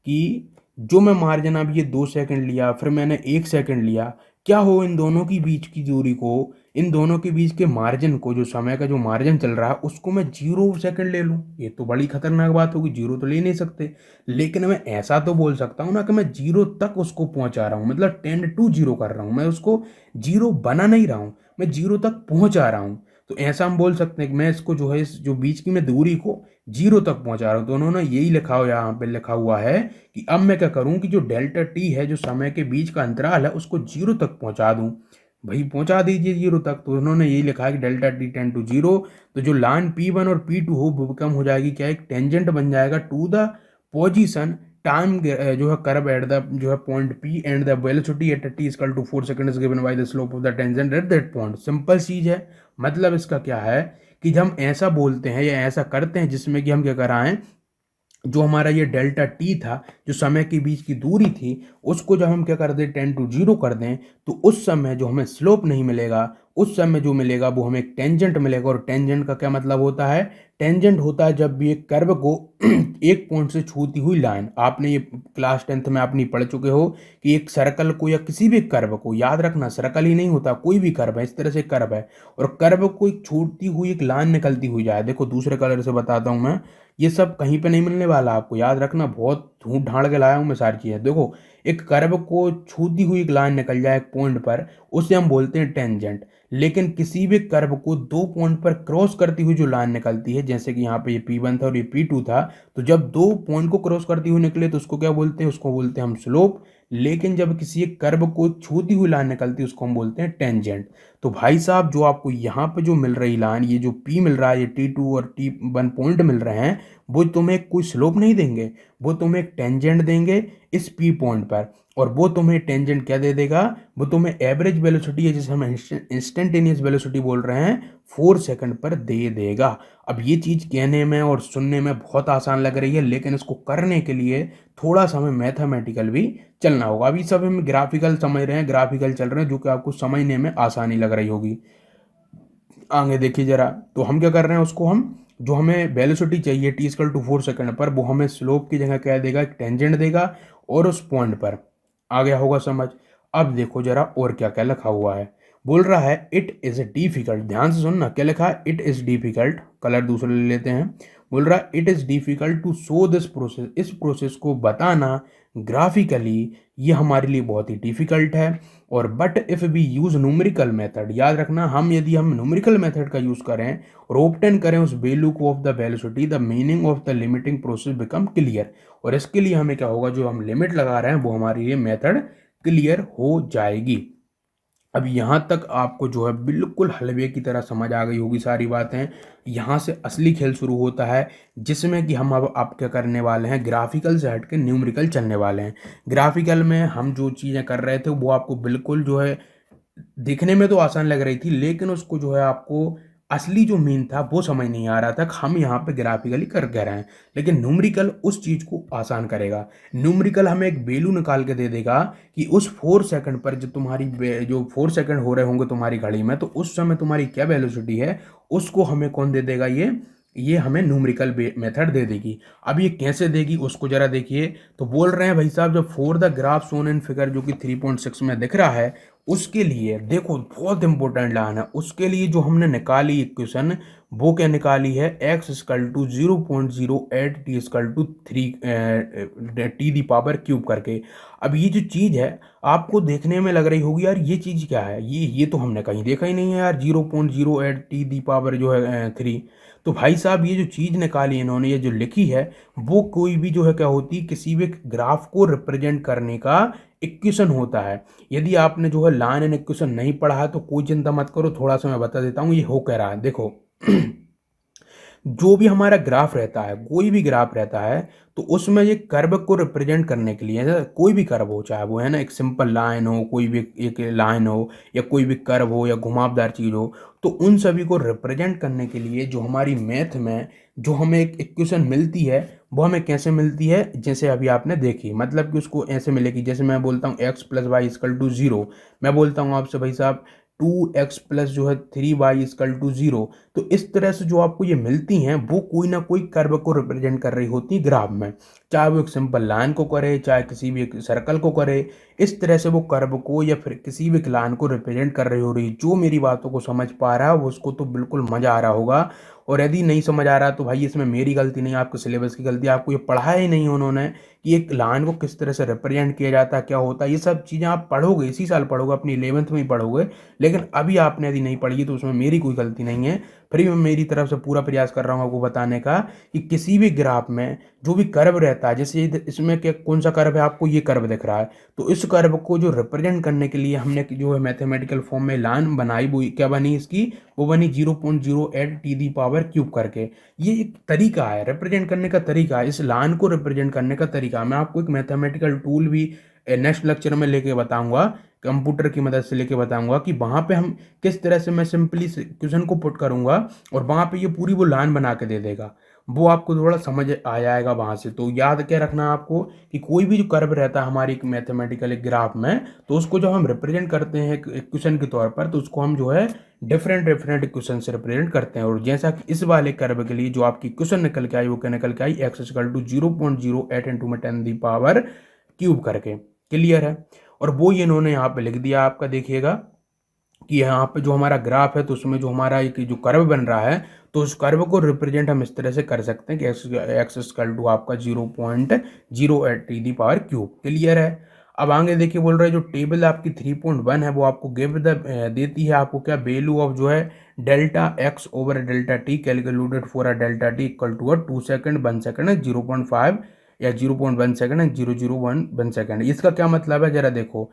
कि जो मैं मार्जिन अब ये 2 सेकंड लिया, फिर मैंने 1 सेकंड लिया, क्या हो इन दोनों की बीच की दूरी को, इन दोनों के बीच के मार्जिन को, जो समय का जो मार्जिन चल रहा है उसको मैं 0 सेकंड ले लूँ। ये तो बड़ी खतरनाक बात होगी, 0 तो ले नहीं सकते। लेकिन मैं ऐसा तो बोल सकता हूँ ना कि मैं 0 तक उसको पहुंचा रहा हूँ, मतलब 10 to 0 कर रहा हूँ। मैं उसको 0 बना नहीं रहा हूँ, मैं 0 तक पहुंचा रहा हूँ। तो ऐसा हम बोल सकते हैं कि मैं इसको जो है, इस जो बीच की मैं दूरी को 0 तक पहुंचा रहा हूँ। तो उन्होंने यही लिखा हो, यहाँ पे लिखा हुआ है कि अब मैं क्या करूँ कि जो डेल्टा टी है, जो समय के बीच का अंतराल है, उसको 0 तक पहुंचा दूँ। भाई पहुंचा दीजिए 0 तक। तो उन्होंने यही लिखा है कि डेल्टा टी 10 to 0। तो जो लाइन P1 और P2 हो वो कम हो जाएगी, क्या एक टेंजेंट बन जाएगा टू द पोजीशन टाइम जो है कर्व एट द जो है point P and the velocity at t equal to 4 second is given by the slope of the tangent at that point. Simple चीज है। मतलब इसका क्या है कि जब हम ऐसा बोलते हैं या ऐसा करते हैं जिसमें कि हम क्या कराएं, जो हमारा ये डेल्टा टी था, जो समय के बीच की दूरी थी, उसको जब हम क्या कर दें 10 to 0 कर दें, तो उस समय जो हमें स्लोप नहीं मिलेगा, उस समय जो मिलेगा वो हमें एक टेंजेंट मिलेगा। और टेंजेंट का क्या मतलब होता है, टेंजेंट होता है जब भी एक कर्व को एक पॉइंट से छूती हुई लाइन। आपने ये क्लास 10th में आपने पढ़ चुके हो कि एक सर्कल को या किसी भी कर्व को, याद रखना सर्कल ही नहीं होता, कोई भी कर्व है, इस तरह से कर्व है, और कर्व को एक छूटती हुई एक लाइन निकलती हुई जाए। देखो दूसरे कलर से बताता हूँ मैं, ये सब कहीं पे नहीं मिलने वाला आपको, याद रखना, बहुत ढूंढ ढांड के लाया हूँ मैं सारी चीज़ें। देखो एक कर्व को छूती हुई एक लाइन निकल जाए एक पॉइंट पर, उसे हम बोलते हैं टेंजेंट। लेकिन किसी भी कर्व को 2 पॉइंट पर क्रॉस करती हुई जो लाइन निकलती है, जैसे कि यहाँ पे ये P1 था और ये P2 था, तो जब 2 पॉइंट को क्रॉस करती हुई निकले तो उसको क्या बोलते हैं, उसको बोलते हैं हम स्लोप। लेकिन जब किसी एक कर्व को छूती हुई लाइन निकलती है उसको हम बोलते हैं टेंजेंट। तो भाई साहब जो आपको यहाँ पे जो मिल रही लाइन, ये जो P मिल रहा है, ये T2 और T1 पॉइंट मिल रहे हैं, वो तुम्हें कोई स्लोप नहीं देंगे, वो तुम्हें एक टेंजेंट देंगे इस P पॉइंट पर। और वो तुम्हें टेंजेंट क्या दे देगा, वो तुम्हें एवरेज वेलोसिटी है, जिसे हम इंस्टेंटेनियस वेलोसिटी बोल रहे हैं, 4 सेकंड पर दे देगा। अब ये चीज़ कहने में और सुनने में बहुत आसान लग रही है, लेकिन इसको करने के लिए थोड़ा सा हमें मैथमेटिकल भी चलना होगा। अभी सब हम ग्राफिकल समझ रहे हैं, ग्राफिकल चल रहे हैं, जो कि आपको समझने में आसानी लग रही होगी। आगे देखिए जरा, तो हम क्या कर रहे हैं, उसको हम जो हमें वेलोसिटी चाहिए t = 4 सेकंड पर, वो हमें स्लोप की जगह क्या देगा, एक टेंजेंट देगा, और उस पॉइंट पर आ गया होगा समझ। अब देखो जरा और क्या क्या लिखा हुआ है। बोल रहा है इट इज़ डिफिकल्ट, ध्यान से सुनना क्या लिखा है, इट इज़ डिफिकल्ट, कलर दूसरे ले लेते हैं। बोल रहा है it is difficult to show this process, इस प्रोसेस को बताना ग्राफिकली ये हमारे लिए बहुत ही डिफिकल्ट है। और but if we use numerical method, याद रखना, यदि हम न्यूमेरिकल मेथड का यूज़ करें और ऑब्टेन करें उस वैल्यू को of the velocity, the meaning of the limiting process become clear. और इसके लिए हमें क्या होगा, जो हम लिमिट लगा रहे हैं वो हमारी ये मेथड क्लियर हो जाएगी। अब यहाँ तक आपको जो है बिल्कुल हलवे की तरह समझ आ गई होगी सारी बातें। यहाँ से असली खेल शुरू होता है, जिसमें कि हम अब आप क्या करने वाले हैं, ग्राफिकल से हट के न्यूमेरिकल चलने वाले हैं। ग्राफिकल में हम जो चीज़ें कर रहे थे वो आपको बिल्कुल जो है दिखने में तो आसान लग रही थी, लेकिन उसको जो है आपको असली जो मीन था वो समझ नहीं आ रहा था कि हम यहाँ पे ग्राफिकली कर क्या रहे हैं। लेकिन न्यूमेरिकल उस चीज़ को आसान करेगा। न्यूमेरिकल हमें एक वैल्यू निकाल के दे देगा कि उस 4 सेकंड पर जो तुम्हारी जो 4 सेकंड हो रहे होंगे तुम्हारी घड़ी में, तो उस समय तुम्हारी क्या वेलोसिटी है, उसको हमें कौन दे देगा, ये हमें न्यूमेरिकल मेथड दे देगी। अब ये कैसे देगी उसको जरा देखिए। तो बोल रहे हैं भाई साहब, जब for the graph shown in figure जो कि 3.6 में दिख रहा है, उसके लिए देखो बहुत इंपॉर्टेंट लाइन है। उसके लिए जो हमने निकाली इक्वेशन, वो क्या निकाली है, x equal to 0.08 T equal to 3 T the power cube करके। अब ये जो चीज़ है आपको देखने में लग रही होगी यार ये चीज़ क्या है, ये तो हमने कहीं देखा ही नहीं है यार, 0.08 टी दी पावर जो है 3। तो भाई साहब ये जो चीज़ निकाली इन्होंने, ये जो लिखी है, वो कोई भी जो है क्या होती है, किसी भी ग्राफ को रिप्रेजेंट करने का इक्वेशन होता है। यदि आपने जो है लाइन एंड इक्वेशन नहीं पढ़ा है तो कोई चिंता मत करो, थोड़ा सा मैं बता देता हूँ ये हो क्या रहा है। देखो जो भी हमारा ग्राफ रहता है, कोई भी ग्राफ रहता है, तो उसमें ये कर्व को रिप्रेजेंट करने के लिए, जैसे कोई भी कर्व हो, चाहे वो है ना एक सिंपल लाइन हो, कोई भी एक लाइन हो, या कोई भी कर्व हो, या घुमावदार चीज़ हो, तो उन सभी को रिप्रेजेंट करने के लिए जो हमारी मैथ में जो हमें एक इक्वेशन मिलती है, वो हमें कैसे मिलती है, जैसे अभी आपने देखी, मतलब कि उसको ऐसे मिलेगी, जैसे मैं बोलता हूँ x plus Y equal to 0, मैं बोलता हूँ आपसे भाई साहब 2x प्लस जो है 3y इक्वल टू 0। तो इस तरह से जो आपको ये मिलती हैं वो कोई ना कोई कर्व को रिप्रेजेंट कर रही होती है ग्राफ में, चाहे वो एक सिंपल लाइन को करे, चाहे किसी भी एक सर्कल को करे। इस तरह से वो कर्व को या फिर किसी भी लाइन को रिप्रेजेंट कर रही हो रही। जो मेरी बातों को समझ पा रहा है वो उसको तो बिल्कुल मजा आ रहा होगा, और यदि नहीं समझ आ रहा तो भाई इसमें मेरी गलती नहीं, आपके सिलेबस की गलती, आपको ये पढ़ाया ही नहीं उन्होंने कि एक लाइन को किस तरह से रिप्रेजेंट किया जाता है, क्या होता है। ये सब चीज़ें आप पढ़ोगे, इसी साल पढ़ोगे, अपनी 11th में ही पढ़ोगे, लेकिन अभी आपने यदि नहीं पढ़ी तो उसमें मेरी कोई गलती नहीं है। फिर भी मैं मेरी तरफ से पूरा प्रयास कर रहा हूँ आपको बताने का कि किसी भी ग्राफ में जो भी कर्व रहता है, जैसे इसमें क्या कौन सा कर्व है, आपको ये कर्व दिख रहा है, तो इस कर्व को जो रिप्रेजेंट करने के लिए हमने जो है मैथमेटिकल फॉर्म में लाइन बनाई, वो क्या बनी इसकी, वो बनी 0.08 टी दी पावर क्यूब करके। ये एक तरीका है रिप्रेजेंट करने का तरीका है, इस लाइन को रिप्रेजेंट करने का तरीका। मैं आपको एक मैथमेटिकल टूल भी नेक्स्ट लेक्चर में लेके बताऊंगा, कंप्यूटर की मदद से लेके बताऊंगा कि वहाँ पे हम किस तरह से मैं सिंपली क्वेश्चन को पुट करूंगा और वहाँ पे ये पूरी वो लाइन बना के दे देगा। वो आपको थोड़ा समझ आ जाएगा वहाँ से। तो याद क्या रखना है आपको कि कोई भी जो कर्व रहता है हमारी एक मैथमेटिकल एक ग्राफ में, तो उसको जब हम रिप्रेजेंट करते हैं एक इक्वेशन के तौर पर, तो उसको हम जो है डिफरेंट डिफरेंट इक्वेशन से रिप्रेजेंट करते हैं। और जैसा कि इस वाले कर्व के लिए जो आपकी इक्वेशन निकल के आई, वो क्या निकल के आई, x इक्वल टू 0.08 इंटू में 10 दी पावर क्यूब करके। क्लियर है। और वो ये इन्होंने यहाँ पे लिख दिया, आपका देखिएगा कि यहाँ पे जो हमारा ग्राफ है, तो उसमें जो हमारा एक जो कर्व बन रहा है, तो उस कर्व को रिप्रेजेंट हम इस तरह से कर सकते हैं कि एक्स इक्वल टू आपका 0.08 t the power cube. Clear है। अब आगे देखिए बोल रहे हैं जो टेबल आपकी 3.1 है, वो आपको गिव द देती है आपको क्या, वैल्यू ऑफ जो है delta X over delta T calculated for a delta T equal to 2 second 1 सेकंड 0.5 या 0.1 सेकंड 001 सेकंड। इसका क्या मतलब है जरा देखो,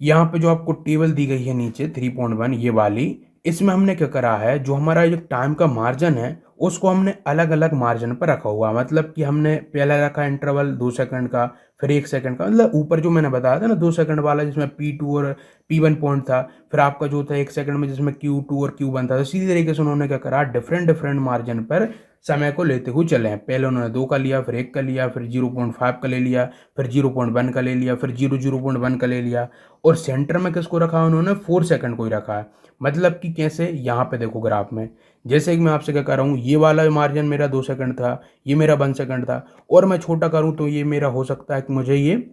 यहाँ पे जो आपको टेबल दी गई है नीचे 3.1 ये वाली, इसमें हमने क्या करा है, जो हमारा जो टाइम का मार्जिन है उसको हमने अलग अलग मार्जिन पर रखा हुआ। मतलब कि हमने पहला रखा इंटरवल 2 सेकंड का, फिर 1 सेकंड का, मतलब ऊपर जो मैंने बताया था ना 2 सेकंड वाला, जिसमें P2 और P1 पॉइंट था, फिर आपका जो था 1 सेकंड में जिसमें Q2 और Q1 था। तो इसी तरीके से उन्होंने क्या करा, डिफरेंट डिफरेंट मार्जिन पर समय को लेते हुए चले हैं। पहले उन्होंने 2 का लिया, फिर 1 का लिया, फिर 0.5 का ले लिया, फिर 0.1 का ले लिया, फिर 0.1 का ले लिया, और सेंटर में किसको रखा उन्होंने, 4 सेकंड को ही रखा है। मतलब कि कैसे, यहाँ पे देखो ग्राफ में, जैसे कि मैं आपसे क्या कर रहा हूँ, ये वाला मार्जिन मेरा 2 सेकंड था, ये मेरा 1 सेकंड था, और मैं छोटा करूँ तो ये मेरा हो सकता है कि मुझे ये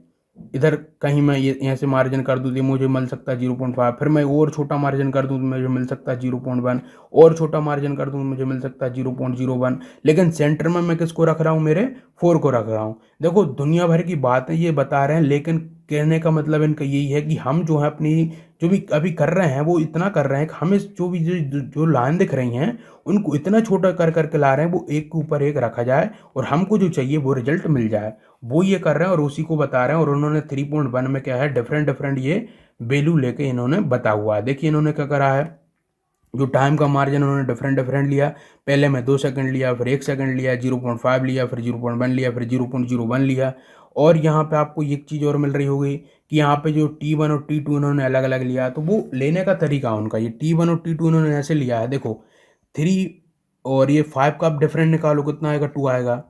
इधर कहीं मैं ये यहाँ से मार्जिन कर दूँ तो मुझे मिल सकता है 0.5, फिर मैं और छोटा मार्जिन कर दूँ तो मुझे मिल सकता है 0.1, और छोटा मार्जिन कर दूँ तो मुझे मिल सकता है 0.01। लेकिन सेंटर में मैं किसको रख रहा हूँ, मेरे 4 को रख रहा हूँ। देखो दुनिया भर की बातें ये बता रहे हैं, लेकिन कहने का मतलब इनका यही है कि हम जो है अपनी जो भी अभी कर रहे हैं वो इतना कर रहे हैं कि हमें जो भी जो लाइन दिख रही हैं उनको इतना छोटा कर करके ला रहे हैं, वो एक के ऊपर एक रखा जाए और हमको जो चाहिए वो रिजल्ट मिल जाए। वो ये कर रहे हैं और उसी को बता रहे हैं। और उन्होंने 3.1 में क्या है, डिफरेंट डिफरेंट ये वैल्यू लेके इन्होंने बता हुआ है। देखिए इन्होंने क्या करा है, जो टाइम का मार्जिन उन्होंने डिफरेंट डिफरेंट लिया। पहले में 2 सेकंड लिया, फिर 1 सेकंड लिया, 0.5 लिया, फिर 0.1 लिया, फिर 0.01 लिया। और यहाँ पे आपको एक चीज़ और मिल रही होगी कि यहाँ पे जो T1 और T2 इन्होंने अलग अलग लिया, तो वो लेने का तरीका उनका, ये T1 और T2 इन्होंने ऐसे लिया है। देखो 3 और ये 5 का आप डिफरेंट निकालो, कितना आएगा, 2 आएगा।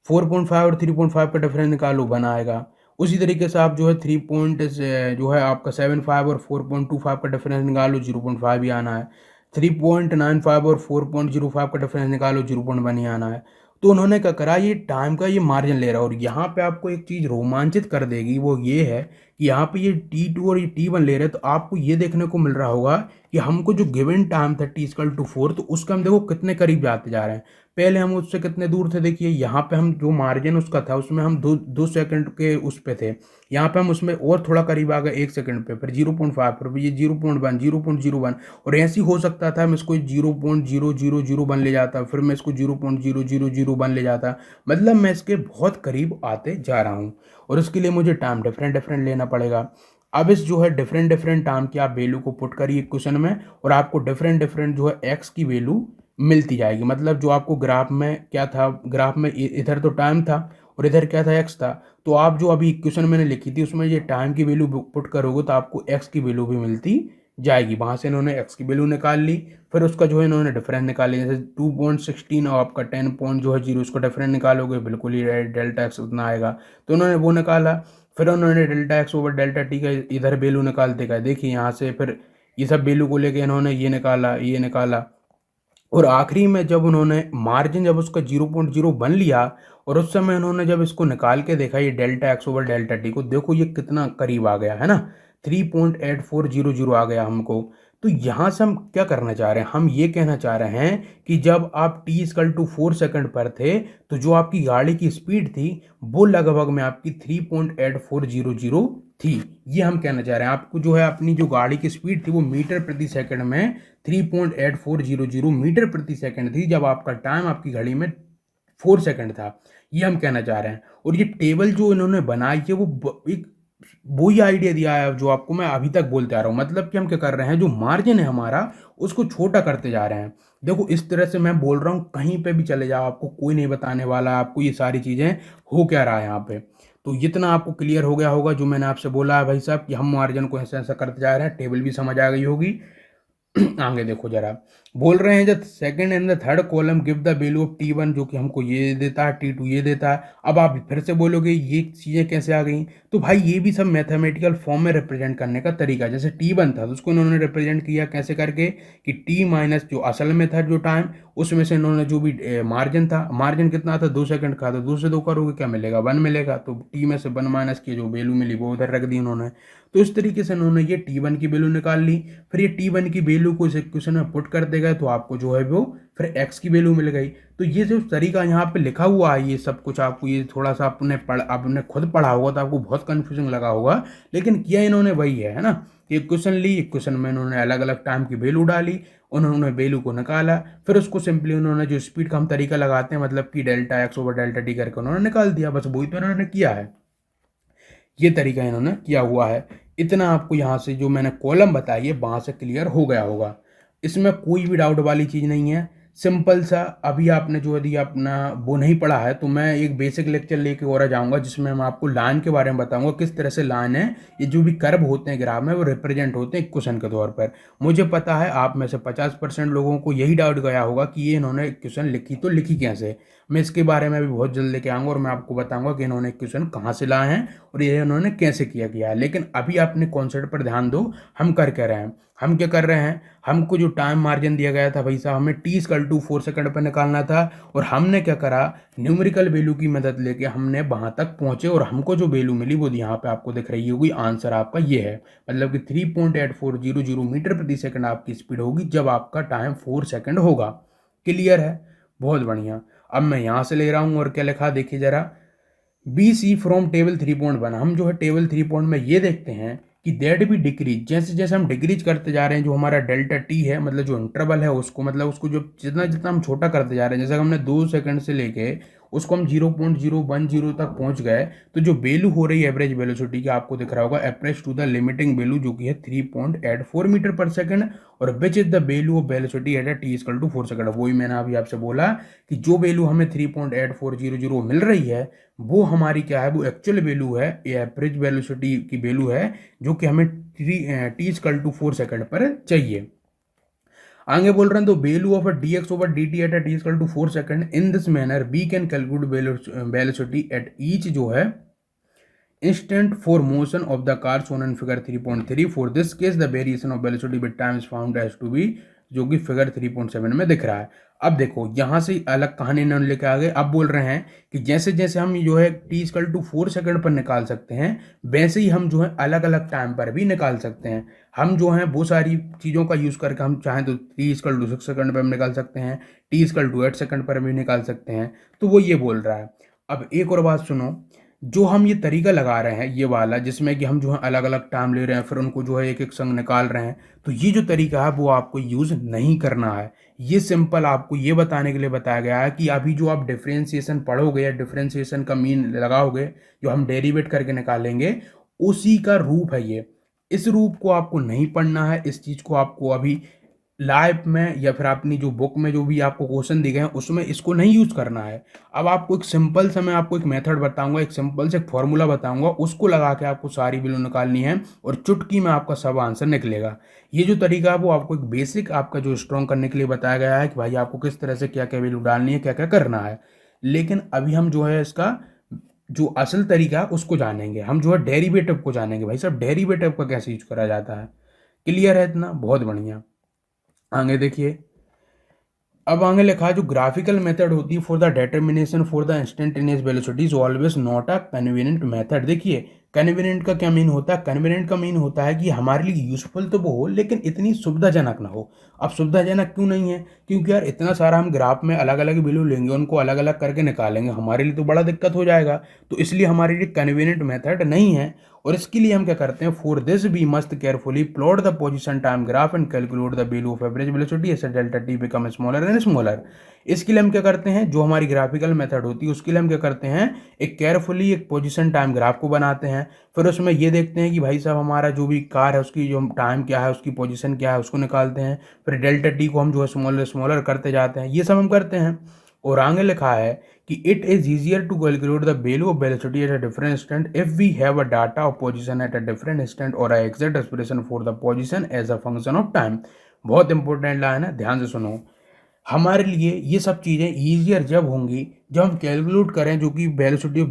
4.5 और 3.5 का डिफरेंस निकालो, 1 आएगा। उसी तरीके से आप जो है 3 पॉइंट जो है आपका 7.5 और 4.25 का डिफरेंस निकालो, 0.5 ही आना है। 3.95 और 4.05 का डिफरेंस निकालो, 0.1 ही आना है। तो उन्होंने क्या करा, ये टाइम का ये मार्जिन ले रहा है। और यहाँ पे आपको एक चीज़ रोमांचित कर देगी, वो ये है कि यहाँ पे ये T2 और ये T1 ले रहे हैं, तो आपको ये देखने को मिल रहा होगा कि हमको जो गिवन टाइम था T=4, तो उसका हम देखो कितने करीब जाते जा रहे हैं। पहले हम उससे कितने दूर थे, देखिए यहाँ पे हम जो मार्जिन उसका था उसमें हम दो सेकंड के उस पे थे। यहाँ पे हम उसमें और थोड़ा करीब आ गए 1 सेकंड पे, फिर 0.5, फिर ये 0.1, 0.01। और ऐसे ही हो सकता था मैं इसको 0.0001 ले जाता, फिर मैं इसको 0.0001 ले जाता। मतलब मैं इसके बहुत करीब आते जा रहा हूँ, और इसके लिए मुझे टाइम डिफरेंट डिफरेंट लेना पड़ेगा। अब इस जो है डिफरेंट डिफरेंट टाइम की आप वैल्यू को पुट करिए क्वेश्चन में, और आपको डिफरेंट डिफरेंट जो है एक्स की वैल्यू मिलती जाएगी। मतलब जो आपको ग्राफ में क्या था, ग्राफ में इधर तो टाइम था और इधर क्या था, एक्स था। तो आप जो अभी इक्वेशन मैंने लिखी थी उसमें ये टाइम की वैल्यू पुट करोगे तो आपको एक्स की वैल्यू भी मिलती जाएगी। वहाँ से इन्होंने एक्स की वैल्यू निकाल ली, फिर उसका जो है इन्होंने डिफरेंस निकाल लिया। जैसे 2.16 और आपका 10 पॉइंट जो है 0, उसको डिफरेंस निकालोगे बिल्कुल ही डेल्टा एक्स उतना आएगा, तो उन्होंने वो निकाला। फिर उन्होंने delta X over delta T का इधर वैल्यू निकालते गए। देखिए यहाँ से फिर ये सब वैल्यू को लेके इन्होंने ये निकाला, ये निकाला, और आखिरी में जब उन्होंने मार्जिन जब उसका 0.01 लिया, और उस समय उन्होंने जब इसको निकाल के देखा ये delta X over delta T को, देखो ये कितना करीब आ गया है ना, 3.8400 आ गया हमको। तो यहाँ से हम क्या करना चाह रहे हैं, हम ये कहना चाह रहे हैं कि जब आप T=4 सेकंड पर थे तो जो आपकी गाड़ी की स्पीड थी वो लगभग में आपकी 3.8400 थी। ये हम कहना चाह रहे हैं, आपको जो है अपनी जो गाड़ी की स्पीड थी वो मीटर प्रति सेकंड में 3.8400 मीटर प्रति सेकंड थी, जब आपका टाइम आपकी घड़ी में 4 सेकंड था। ये हम कहना चाह रहे हैं। और ये टेबल जो इन्होंने बनाई है एक वही आइडिया दिया है जो आपको मैं अभी तक बोलते आ रहा हूँ। मतलब कि हम क्या कर रहे हैं, जो मार्जिन है हमारा उसको छोटा करते जा रहे हैं। देखो इस तरह से मैं बोल रहा हूँ, कहीं पे भी चले जाओ आपको कोई नहीं बताने वाला आपको ये सारी चीज़ें हो क्या रहा है यहाँ पे। तो इतना आपको क्लियर हो गया होगा जो मैंने आपसे बोला है भाई साहब, कि हम मार्जिन को ऐसा ऐसा करते जा रहे हैं। टेबल भी समझ आ गई होगी। आगे देखो जरा, बोल रहे हैं जब second and the third column give the value of T1, जो कि हमको ये देता है, T2 ये देता है। अब आप फिर से बोलोगे ये चीज़ें कैसे आ गई, तो भाई ये भी सब मैथमेटिकल फॉर्म में रिप्रेजेंट करने का तरीका है। जैसे T1 था तो उसको इन्होंने रिप्रेजेंट किया कैसे करके, कि T माइनस जो असल में था जो टाइम, उसमें से इन्होंने जो भी मार्जिन था, मार्जिन कितना था 2 सेकंड का, तो 2 से 2 करोगे क्या मिलेगा, 1 मिलेगा। तो T में से 1 माइनस की जो वैल्यू मिली वो उधर रख दी उन्होंने। तो इस तरीके से इन्होंने ये T1 की वैल्यू निकाल ली। फिर ये T1 की वैल्यू को इस इक्वेशन में पुट कर देगा तो आपको जो है वो फिर x की वैल्यू मिल गई। तो ये जो तरीका यहाँ पे लिखा हुआ है ये सब कुछ, आपको ये थोड़ा सा आपने खुद पढ़ा होगा तो आपको बहुत कंफ्यूजन लगा होगा, लेकिन किया इन्होंने वही है ना। ये क्वेश्चन ली, क्वेश्चन में इन्होंने अलग अलग टाइम की वैल्यू डाली, उन्होंने वैल्यू को निकाला, फिर उसको सिंपली उन्होंने जो स्पीड का हम तरीका लगाते हैं, मतलब कि delta X over delta T करके उन्होंने निकाल दिया। बस वही तो इन्होंने किया है, ये तरीका इन्होंने किया हुआ है। इतना आपको यहाँ से जो मैंने कॉलम बताई है वहाँ से क्लियर हो गया होगा, इसमें कोई भी डाउट वाली चीज़ नहीं है। सिंपल सा, अभी आपने जो यदि अपना वो नहीं पढ़ा है तो मैं एक बेसिक लेक्चर लेके और आ जाऊँगा जिसमें मैं आपको लाइन के बारे में बताऊँगा, किस तरह से लाइन है, ये जो भी कर्व होते हैं ग्राफ में वो रिप्रेजेंट होते हैं इक्वेशन के तौर पर। मुझे पता है आप में से 50% लोगों को यही डाउट गया होगा कि ये इन्होंने इक्वेशन लिखी तो लिखी कैसे। मैं इसके बारे में भी बहुत जल्द लेके आऊँगा और मैं आपको बताऊँगा कि इन्होंने इक्वेशन कहाँ से लाए हैं और ये इन्होंने कैसे किया गया है। लेकिन अभी आपने कॉन्सेप्ट पर ध्यान दो, हम कर क्या रहे हैं, हम क्या कर रहे हैं, हमको जो टाइम मार्जिन दिया गया था भाई साहब, हमें T=4 सेकंड पर निकालना था, और हमने क्या करा, न्यूमेरिकल वैल्यू की मदद लेके हमने वहाँ तक पहुँचे और हमको जो वैल्यू मिली वो यहाँ पे आपको दिख रही होगी। आंसर आपका ये है, मतलब कि 3.8400 मीटर प्रति सेकंड आपकी स्पीड होगी जब आपका टाइम 4 सेकंड होगा। क्लियर है, बहुत बढ़िया। अब मैं यहाँ से ले रहा हूँ और क्या लिखा देखिए जरा, BC फ्रॉम टेबल 3.1। हम जो है टेबल 3 में ये देखते हैं कि दैट भी डिक्रीज, जैसे जैसे हम डिक्रीज करते जा रहे हैं, जो हमारा डेल्टा टी है मतलब जो इंटरवल है उसको, मतलब उसको जो जितना जितना हम छोटा करते जा रहे हैं, जैसे हमने 2 सेकंड से लेके उसको हम 0.010 तक पहुंच गए, तो जो वैल्यू हो रही है एवरेज वेलोसिटी की आपको दिख रहा होगा approach to the limiting value, जो कि है 3.84 मीटर पर सेकंड, और which is the value of velocity at T equal to 4 second. वही मैंने अभी आपसे बोला कि जो वैल्यू हमें 3.8400 मिल रही है वो हमारी क्या है, वो एक्चुअल वैल्यू है, एवरेज वेलोसिटी की वैल्यू है, जो कि हमें टी इक्वल टू 4 सेकंड पर चाहिए। आगे बोल रहे हैं तो value of D X over D T at T equal to 4 second, in this manner we can calculate velocity at each जो है instant for motion of the car shown in figure 3.3। for this case the variation of velocity with time is found as to be, जो कि figure 3.7 में दिख रहा है। अब देखो यहाँ से अलग कहानी इन्होंने लेके आ गए। अब बोल रहे हैं कि जैसे जैसे हम जो है टी इक्वल टू 4 सेकंड पर निकाल सकते हैं, वैसे ही हम जो है अलग अलग टाइम पर भी निकाल सकते हैं। हम जो है वो सारी चीज़ों का यूज़ करके हम चाहें तो टी इक्वल टू 6 सेकंड पर भी निकाल सकते हैं, टी इक्वल टू 8 सेकंड पर भी निकाल सकते हैं। तो वो ये बोल रहा है। अब एक और बात सुनो, जो हम ये तरीका लगा रहे हैं ये वाला, जिसमें कि हम जो है अलग अलग टाइम ले रहे हैं फिर उनको जो है एक एक संग निकाल रहे हैं, तो ये जो तरीका है वो आपको यूज़ नहीं करना है। ये सिंपल आपको ये बताने के लिए बताया गया है कि अभी जो आप डिफरेंशिएशन पढ़ोगे या डिफरेंशिएशन का मीन लगाओगे, जो हम डेरिवेट करके निकालेंगे, उसी का रूप है ये। इस रूप को आपको नहीं पढ़ना है, इस चीज़ को आपको अभी लाइव में या फिर अपनी जो बुक में जो भी आपको क्वेश्चन दिए गए हैं उसमें इसको नहीं यूज़ करना है। अब आपको एक सिंपल सा मैं आपको एक मेथड बताऊंगा, एक सिंपल से एक फॉर्मूला बताऊंगा, उसको लगा के आपको सारी वैल्यू निकालनी है और चुटकी में आपका सब आंसर निकलेगा। ये जो तरीका है वो आपको एक बेसिक आपका जो स्ट्रॉन्ग करने के लिए बताया गया है कि भाई आपको किस तरह से क्या क्या वैल्यू डालनी है, क्या क्या करना है। लेकिन अभी हम जो है इसका जो असल तरीका है उसको जानेंगे, हम जो है डेरिवेटिव को जानेंगे। भाई साहब डेरिवेटिव का कैसे यूज करा जाता है, क्लियर है इतना? बहुत बढ़िया। आगे देखिए, अब आगे लिखा है जो ग्राफिकल मेथड होती है for the determination for the instantaneous velocity is always not a convenient method. देखिए कन्वीनियंट का क्या मीन होता है? कन्वीनियंट का मीन होता है कि हमारे लिए यूजफुल तो वो हो लेकिन इतनी सुविधाजनक ना हो। अब सुविधाजनक क्यों नहीं है? क्योंकि यार इतना सारा हम ग्राफ में अलग अलग वैल्यू लेंगे, उनको अलग अलग करके निकालेंगे, हमारे लिए तो बड़ा दिक्कत हो जाएगा। तो इसलिए हमारे लिए कन्वीनियंट मेथड नहीं है। और इसके लिए हम क्या करते हैं, for this we must carefully plot the position time graph and calculate the value of average velocity as delta t become smaller and smaller. इसके लिए हम क्या करते हैं, जो हमारी ग्राफिकल मेथड होती है उसके लिए हम क्या करते हैं, एक केयरफुली एक पोजीशन टाइम ग्राफ को बनाते हैं, फिर उसमें ये देखते हैं कि भाई साहब हमारा जो भी कार है उसकी जो टाइम क्या है, उसकी पोजीशन क्या है, उसको निकालते हैं, फिर डेल्टा टी को हम जो है स्मॉलर स्मॉलर करते जाते हैं। ये सब हम करते हैं। और आगे लिखा है कि it is easier to calculate the value of velocity at a different instant if we have a data of position at a different instant और a exact expression for the position as a function of time. बहुत important line है, ध्यान से सुनो। हमारे लिए ये सब चीज़ें ईजियर जब होंगी जब हम कैलकुलेट करें जो कि velocity of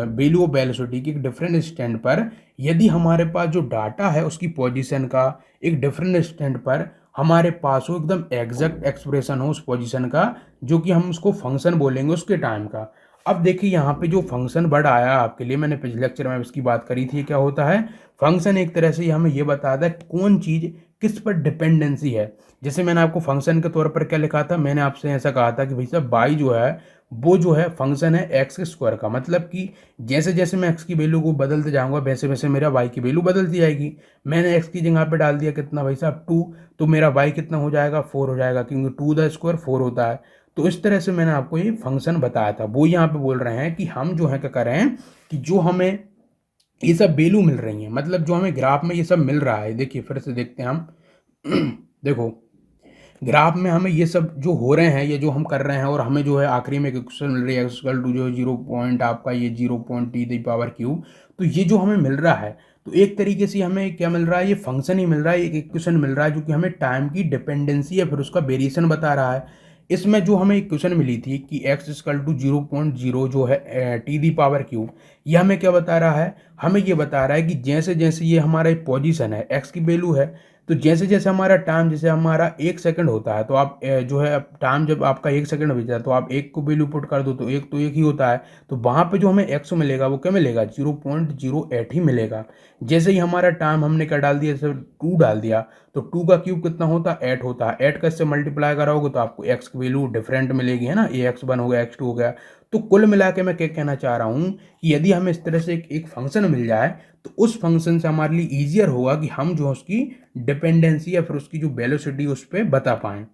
value of velocity की डिफरेंट इंस्टेंट पर, यदि हमारे पास जो डाटा है उसकी पोजीशन का एक डिफरेंट इंस्टेंट पर हमारे पास हो एकदम एग्जैक्ट एक्सप्रेशन हो उस पोजीशन का, जो कि हम उसको फंक्शन बोलेंगे उसके टाइम का। अब देखिए यहाँ पे जो फंक्शन वर्ड आया आपके लिए, मैंने पिछले लेक्चर में इसकी बात करी थी। क्या होता है फंक्शन? एक तरह से हमें ये बताता है कौन चीज़ किस पर डिपेंडेंसी है। जैसे मैंने आपको फंक्शन के तौर पर क्या लिखा था, मैंने आपसे ऐसा कहा था कि भाई साहब बाई जो है वो जो है फंक्शन है एक्स स्क्वायर का, मतलब कि जैसे जैसे मैं एक्स की वैल्यू को बदलते जाऊंगा वैसे वैसे मेरा वाई की वैल्यू बदलती जाएगी। मैंने एक्स की जगह पे डाल दिया कितना भाई साहब 2, तो मेरा वाई कितना हो जाएगा 4 हो जाएगा, क्योंकि 2 द स्क्वायर 4 होता है। तो इस तरह से मैंने आपको ये फंक्शन बताया था। वो यहाँ पे बोल रहे हैं कि हम जो है क्या कर रहे हैं कि जो हमें ये सब वैल्यू मिल रही है, मतलब जो हमें ग्राफ में ये सब मिल रहा है, देखिए फिर से देखते हैं हम देखो ग्राफ में हमें ये सब जो हो रहे हैं, ये जो हम कर रहे हैं, और हमें जो है आखिरी में एक इक्वेशन मिल रही है एक्सकल टू जो 0 पॉइंट आपका ये 0.t⁻³ तो ये जो हमें मिल रहा है, तो एक तरीके से हमें क्या मिल रहा है, ये फंक्शन ही मिल रहा है, एक इक्वेशन मिल रहा है जो कि हमें टाइम की डिपेंडेंसी या फिर उसका वेरिएशन बता रहा है। इसमें जो हमें इक्वेशन मिली थी कि x=0.0 जो है t⁻³ ये हमें क्या बता रहा है, हमें ये बता रहा है कि जैसे जैसे ये हमारा पोजीशन है x की वैल्यू है, तो जैसे जैसे हमारा टाइम, जैसे हमारा 1 सेकंड होता है, तो आप जो है टाइम जब आपका 1 सेकंड बीता है तो आप एक को वैल्यू पुट कर दो तो एक तो एक ही होता है, तो वहाँ पे जो हमें एक्स मिलेगा वो क्या मिलेगा 0.08 ही मिलेगा। जैसे ही हमारा टाइम हमने क्या डाल दिया, जैसे 2 डाल दिया, तो 2 का क्यूब कितना होता है 8 होता है, 8 का इससे मल्टीप्लाई कराओगे तो आपको एक्स की वैल्यू डिफरेंट मिलेगी, है ना, ये x1 हो गया x2 हो गया। तो कुल मिला के मैं क्या कहना चाह रहा हूँ कि यदि हमें इस तरह से एक फंक्शन मिल जाए तो उस फंक्शन से हमारे लिए ईजियर होगा कि हम जो उसकी डिपेंडेंसी या फिर उसकी जो वेलोसिटी उस पर बता पाएँ।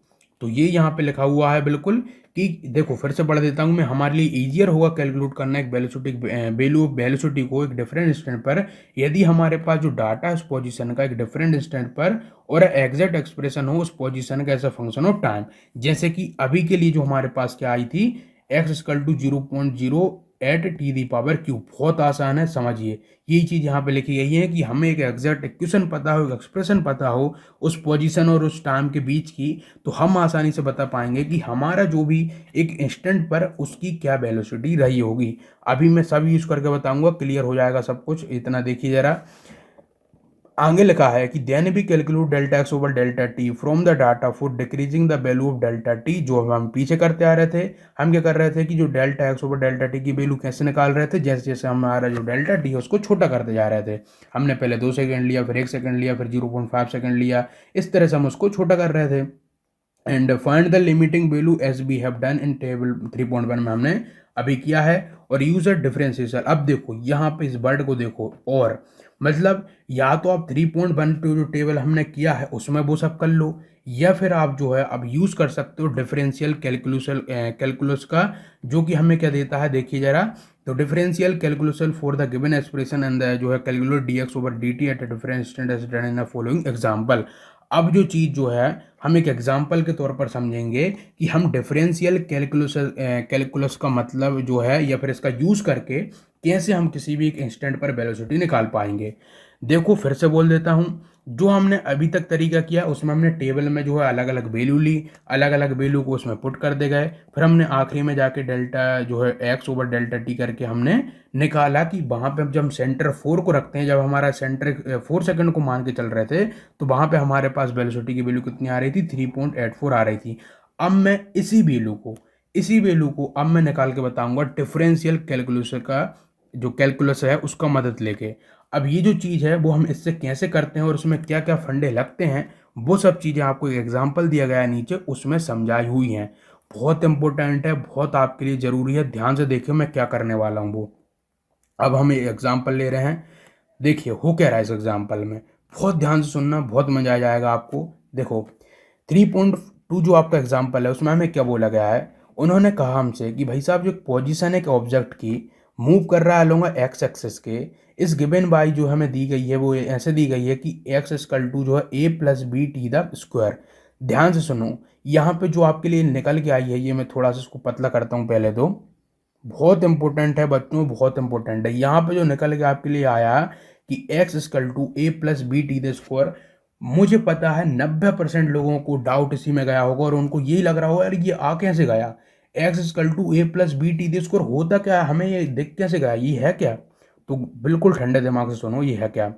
तो ये यहाँ पे लिखा हुआ है बिल्कुल कि देखो फिर से पढ़ देता हूँ मैं, हमारे लिए इजियर होगा कैलकुलेट करना एक वेलोसिटी वैल्यू ऑफ वेलोसिटी को एक डिफरेंट इंस्टेंट पर, यदि हमारे पास जो डाटा है उस पोजीशन का एक डिफरेंट इंस्टेंट पर और एग्जैक्ट एक्सप्रेशन हो उस पोजीशन का as a function of time. जैसे कि अभी के लिए जो हमारे पास क्या आई थी, x equal to 0.08 t the power cube. बहुत आसान है, समझिए। यही चीज़ यहाँ पे लिखी गई है कि हमें एक एग्जैक्ट इक्वेशन पता हो, एक एक्सप्रेशन पता हो उस पोजीशन और उस टाइम के बीच की, तो हम आसानी से बता पाएंगे कि हमारा जो भी एक इंस्टेंट पर उसकी क्या वेलोसिटी रही होगी। अभी मैं सब यूज़ करके बताऊंगा, क्लियर हो जाएगा सब कुछ। इतना देखिए ज़रा, आगे लिखा है कि देन भी calculate delta X over delta T from the data for decreasing the value of delta T. जो हम पीछे करते आ रहे थे, हम क्या कर रहे थे कि जो delta X over delta T की वैल्यू कैसे निकाल रहे थे, जैसे जैसे हमारा जो डेल्टा टी है उसको छोटा करते जा रहे थे। हमने पहले 2 सेकंड लिया, फिर 1 सेकंड लिया, फिर 0.5 सेकंड लिया, इस तरह से हम उसको छोटा कर रहे थे। And find the limiting value as we have done in table 3.1 में हमने अभी किया है, और यूजर डिफरेंशिएशन। अब देखो यहाँ पे इस वर्ड को देखो, और मतलब या तो आप 3.1 जो टेबल हमने किया है उसमें वो सब कर लो, या फिर आप जो है अब यूज कर सकते हो डिफरेंशियल कैलकुलस का, जो कि हमें क्या देता है देखिए जरा। तो differential calculus for the given expression and जो है calculate D X over D T eight different instant as done in the following example. अब जो चीज़ जो है हम एक एग्जाम्पल के तौर पर समझेंगे कि हम डिफरेंशियल कैलकुलस का मतलब जो है या फिर इसका यूज़ करके कैसे हम किसी भी एक इंस्टेंट पर वेलोसिटी निकाल पाएंगे। देखो फिर से बोल देता हूँ, जो हमने अभी तक तरीका किया उसमें हमने टेबल में जो है अलग अलग वैल्यू ली, अलग अलग वैल्यू को उसमें पुट कर दे गए, फिर हमने आखिरी में जाके डेल्टा जो है एक्स ओवर डेल्टा टी करके हमने निकाला कि वहाँ पे जब हम सेंटर 4 को रखते हैं, जब हमारा सेंटर 4 सेकंड को मान के चल रहे थे, तो वहाँ पे हमारे पास वेलोसिटी की वैल्यू कितनी आ रही थी, 3.84 आ रही थी। अब मैं इसी वैल्यू को अब मैं निकाल के बताऊंगा डिफरेंशियल कैलकुलस का, जो कैलकुलस है उसका मदद लेके। अब ये जो चीज़ है वो हम इससे कैसे करते हैं और उसमें क्या क्या फंडे लगते हैं, वो सब चीज़ें आपको एक एग्जाम्पल दिया गया है नीचे, उसमें समझाई हुई हैं। बहुत इंपॉर्टेंट है, बहुत आपके लिए ज़रूरी है, ध्यान से देखिए मैं क्या करने वाला हूँ वो। अब हम एक एग्जाम्पल ले रहे हैं, देखिए हो क्या रहा है इस एग्जाम्पल में, बहुत ध्यान से सुनना, बहुत मजा आ जाएगा आपको। देखो 3.2 जो आपका एग्जाम्पल है उसमें हमें क्या बोला गया है, उन्होंने कहा हमसे कि भाई साहब जो पोजीशन है एक ऑब्जेक्ट की मूव कर रहा है लूँगा एक्स एक्सेस के, इस गिवन बाई जो हमें दी गई है वो ऐसे दी गई है कि एक्स इक्वल टू जो है A plus B T the square. ध्यान से सुनो, यहाँ पे जो आपके लिए निकल के आई है, ये मैं थोड़ा सा इसको पतला करता हूँ पहले तो, बहुत इंपॉर्टेंट है बच्चों, बहुत इंपॉर्टेंट है। यहाँ पे जो निकल के आपके लिए आया कि x equal to A plus B T the square, मुझे पता है 90% लोगों को डाउट इसी में गया होगा और उनको यही लग रहा होगा यार ये आ कैसे गया, x equal to A plus B T the square होता क्या है, हमें ये दिख कैसे गया, ये है क्या। तो बिल्कुल ठंडे दिमाग से सुनो, ये है क्या।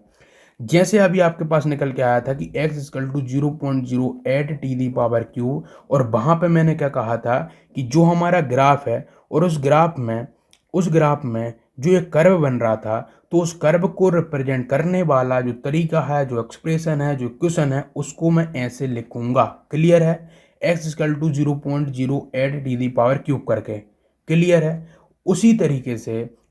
जैसे अभी आपके पास निकल के आया था कि x equal to 0.08 t the power cube, और वहाँ पे मैंने क्या कहा था कि जो हमारा ग्राफ है और उस ग्राफ में जो एक कर्व बन रहा था, तो उस कर्व को रिप्रेजेंट करने वाला जो तरीका है, जो एक्सप्रेशन है, जो इक्वेशन है, उसको मैं ऐसे लिखूंगा। क्लियर है, x equal to 0.08 t the power cube करके। क्लियर है,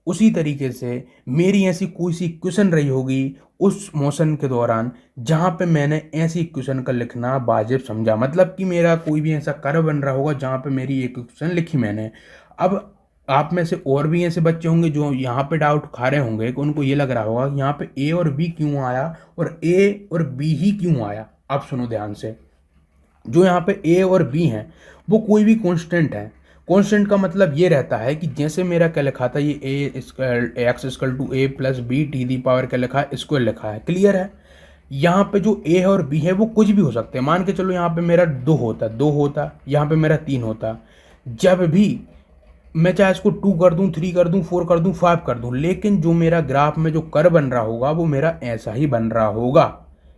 उसी तरीके से मेरी ऐसी कोई सी इक्वेशन रही होगी उस मोशन के दौरान जहाँ पे मैंने ऐसी इक्वेशन का लिखना वाजिब समझा, मतलब कि मेरा कोई भी ऐसा कर्व बन रहा होगा जहाँ पे मेरी एक इक्वेशन लिखी मैंने। अब आप में से और भी ऐसे बच्चे होंगे जो यहाँ पे डाउट खा रहे होंगे कि उनको ये लग रहा होगा कि यहाँ पे ए और बी क्यों आया और ए और बी ही क्यों आया। अब सुनो ध्यान से, जो यहाँ पे ए और बी हैं वो कोई भी कांस्टेंट है। कांस्टेंट का मतलब ये रहता है कि जैसे मेरा क्या लिखा था, ये A square X equal to A plus B T the power क्या लिखा है, स्क्वायर लिखा है। क्लियर है, यहाँ पे जो ए और बी है वो कुछ भी हो सकते हैं। मान के चलो यहाँ पे मेरा दो होता, यहाँ पे मेरा 3 होता, जब भी मैं चाहे इसको 2 कर दूं, 3 कर दूं, 4 कर दूं, 5 कर दूं, लेकिन जो मेरा ग्राफ में जो कर्व बन रहा होगा वो मेरा ऐसा ही बन रहा होगा।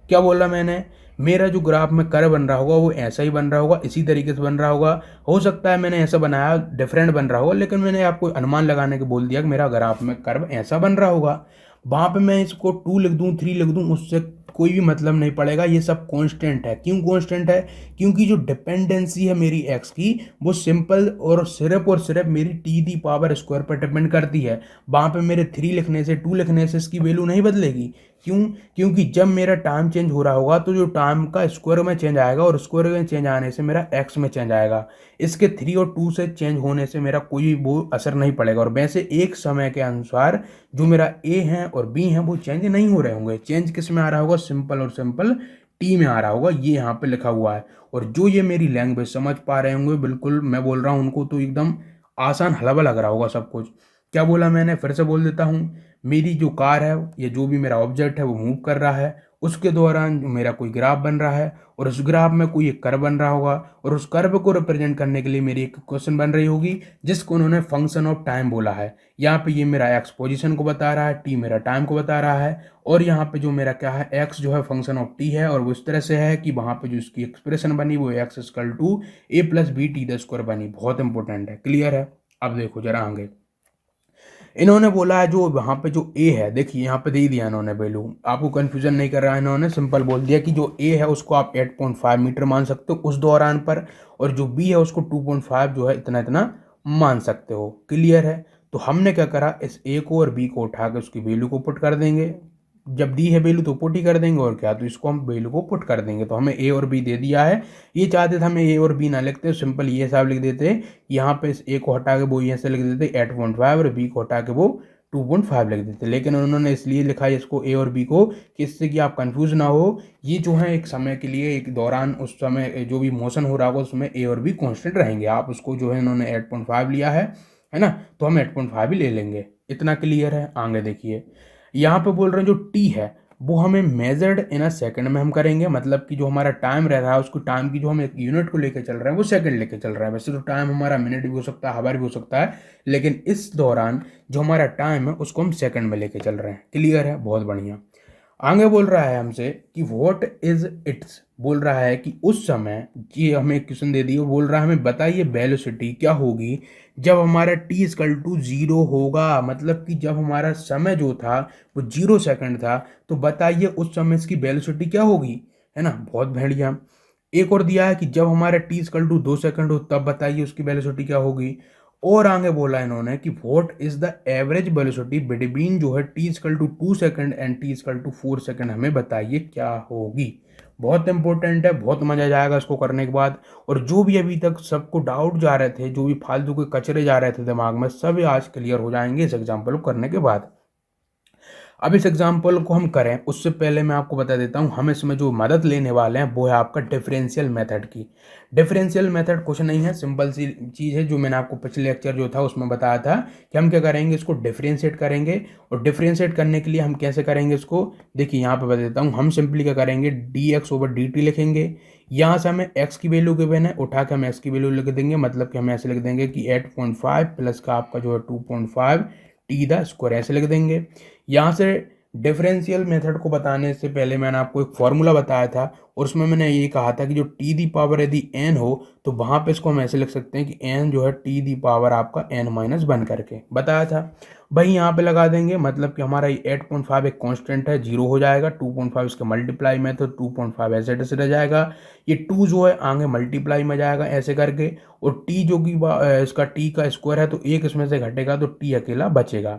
क्या बोला मैंने, मेरा जो ग्राफ में कर्व बन रहा होगा वो ऐसा ही बन रहा होगा, इसी तरीके से बन रहा होगा। हो सकता है मैंने ऐसा बनाया डिफरेंट बन रहा होगा, लेकिन मैंने आपको अनुमान लगाने के बोल दिया कि मेरा ग्राफ में कर्व ऐसा बन रहा होगा। वहाँ पे मैं इसको 2 लिख दूँ, 3 लिख दूँ, उससे कोई भी मतलब नहीं पड़ेगा, ये सब कांस्टेंट है। क्यों कांस्टेंट है, क्योंकि जो डिपेंडेंसी है मेरी एक्स की वो सिंपल और सिर्फ मेरी टी दी पावर स्क्वायर पर डिपेंड करती है। वहाँ पे मेरे 3 लिखने से 2 लिखने से इसकी वैल्यू नहीं बदलेगी। क्यों? क्योंकि जब मेरा टाइम चेंज हो रहा होगा तो जो टाइम का स्क्वायर में चेंज आएगा और स्क्वायर में चेंज आने से मेरा एक्स में चेंज आएगा। इसके 3 और 2 से चेंज होने से मेरा कोई वो असर नहीं पड़ेगा। और वैसे एक समय के अनुसार जो मेरा ए है और बी है वो चेंज नहीं हो रहे होंगे। चेंज किस में आ रहा होगा? सिंपल और सिंपल टी में आ रहा होगा, ये यहाँ पे लिखा हुआ है। और जो ये मेरी लैंग्वेज समझ पा रहे होंगे, बिल्कुल मैं बोल रहा हूँ उनको तो एकदम आसान हलवा लग रहा होगा सब कुछ। क्या बोला मैंने? फिर से बोल देता हूँ। मेरी जो कार है, ये जो भी मेरा ऑब्जेक्ट है वो मूव कर रहा है, उसके दौरान जो मेरा कोई ग्राफ बन रहा है और उस ग्राफ में कोई एक कर्व बन रहा होगा और उस कर्व को रिप्रेजेंट करने के लिए मेरी एक क्वेश्चन बन रही होगी जिसको उन्होंने फंक्शन ऑफ टाइम बोला है। यहाँ पे ये मेरा एक्स पोजीशन को बता रहा है, टी मेरा टाइम को बता रहा है और यहाँ पे जो मेरा क्या है, एक्स जो है फंक्शन ऑफ टी है और वो इस तरह से है कि वहाँ पे जो इसकी एक्सप्रेशन बनी वो x equal to A plus B T the square बनी। बहुत इंपॉर्टेंट है, क्लियर है? अब देखो जरा आगे इन्होंने बोला है जो वहाँ पे जो ए है, देखिए यहाँ पे दे दिया इन्होंने वैल्यू, आपको कंफ्यूजन नहीं कर रहा है, इन्होंने सिंपल बोल दिया कि जो ए है उसको आप 8.5 मीटर मान सकते हो उस दौरान पर, और जो बी है उसको 2.5 जो है इतना इतना मान सकते हो। क्लियर है? तो हमने क्या करा, इस ए को और बी को उठा के उसकी वैल्यू को पुट कर देंगे। जब दी है वैल्यू तो पुट ही कर देंगे, और क्या, तो इसको हम वैल्यू को पुट कर देंगे। तो हमें ए और बी दे दिया है। ये चाहते थे हमें ए और बी ना लिखते, सिंपल ये हिसाब लिख देते, यहाँ पे इस ए को हटा के वो यहाँ से लिख देते 8.5 और बी को हटा के वो 2.5 लिख देते। लेकिन उन्होंने इसलिए लिखा है इसको ए और बी को कि इससे कि आप कंफ्यूज ना हो। ये जो है एक समय के लिए, एक दौरान उस समय जो भी मोशन हो रहा होगा उसमें ए और बी कांस्टेंट रहेंगे। आप उसको जो है इन्होंने 8.5 लिया है ना, तो हम 8.5 ही ले लेंगे। इतना क्लियर है? आगे देखिए यहाँ पे बोल रहे हैं जो टी है वो हमें मेजर्ड इन अ सेकंड में हम करेंगे, मतलब कि जो हमारा टाइम रह रहा है उसको, टाइम की जो हम एक यूनिट को लेकर चल रहे हैं वो सेकंड लेकर चल रहा है। वैसे तो टाइम हमारा मिनट भी हो सकता है, हावर भी हो सकता है, लेकिन इस दौरान जो हमारा टाइम है उसको हम सेकंड में लेके चल रहे हैं। क्लियर है? बहुत बढ़िया। आगे बोल रहा है हमसे कि व्हाट इज इट्स, बोल रहा है कि उस समय, ये हमें क्वेश्चन दे दिए, बोल रहा है हमें बताइए वेलोसिटी क्या होगी जब हमारा टी इक्वल टू 0 होगा। मतलब कि जब हमारा समय जो था वो 0 सेकंड था, तो बताइए उस समय इसकी वेलोसिटी क्या होगी, है ना। बहुत बढ़िया। एक और दिया है कि जब हमारा टी इक्वल टू 2 सेकंड हो तब बताइए उसकी वेलोसिटी क्या होगी। और आगे बोला इन्होंने कि what is the average velocity between जो है t equal to 2 second and t equal to 4 second, हमें बताइए क्या होगी। बहुत इंपॉर्टेंट है, बहुत मजा जाएगा इसको करने के बाद। और जो भी अभी तक सबको डाउट जा रहे थे, जो भी फालतू के कचरे जा रहे थे दिमाग में, सब आज क्लियर हो जाएंगे इस एग्जाम्पल को करने के बाद। अब इस एग्जाम्पल को हम करें उससे पहले मैं आपको बता देता हूं, हम इसमें जो मदद लेने वाले हैं वो है आपका डिफरेंशियल मेथड की। डिफरेंशियल मेथड कुछ नहीं है, सिंपल सी चीज़ है जो मैंने आपको पिछले लेक्चर जो था उसमें बताया था कि हम क्या करेंगे, इसको डिफरेंशिएट करेंगे। और डिफरेंशिएट करने के लिए हम कैसे करेंगे इसको, देखिए यहाँ पे बता देता हूँ। हम सिंपली क्या करेंगे, D X over D T लिखेंगे। यहाँ से हमें एक्स की वैल्यू गिवन है, उठा के हम एक्स की वैल्यू लिख देंगे। मतलब कि हम ऐसे लिख देंगे कि 8.5 प्लस का आपका जो है 2.5 टी द स्क्वायर, ऐसे लिख देंगे। यहाँ से डिफरेंशियल मेथड को बताने से पहले मैंने आपको एक फॉर्मूला बताया था, और उसमें मैंने ये कहा था कि जो टी दी पावर यदि एन हो तो वहाँ पे इसको हम ऐसे लिख सकते हैं कि एन जो है टी दी पावर आपका एन माइनस वन करके बताया था। भाई यहाँ पे लगा देंगे, मतलब कि हमारा ये 8.5 एक कांस्टेंट है, 0 हो जाएगा। 2.5 इसके मल्टीप्लाई में, तो 2.5 ऐसे रह जाएगा। ये 2 जो है आगे मल्टीप्लाई में जाएगा ऐसे करके, और टी जो कि इसका टी का स्क्वायर है तो एक इसमें से घटेगा तो टी अकेला बचेगा।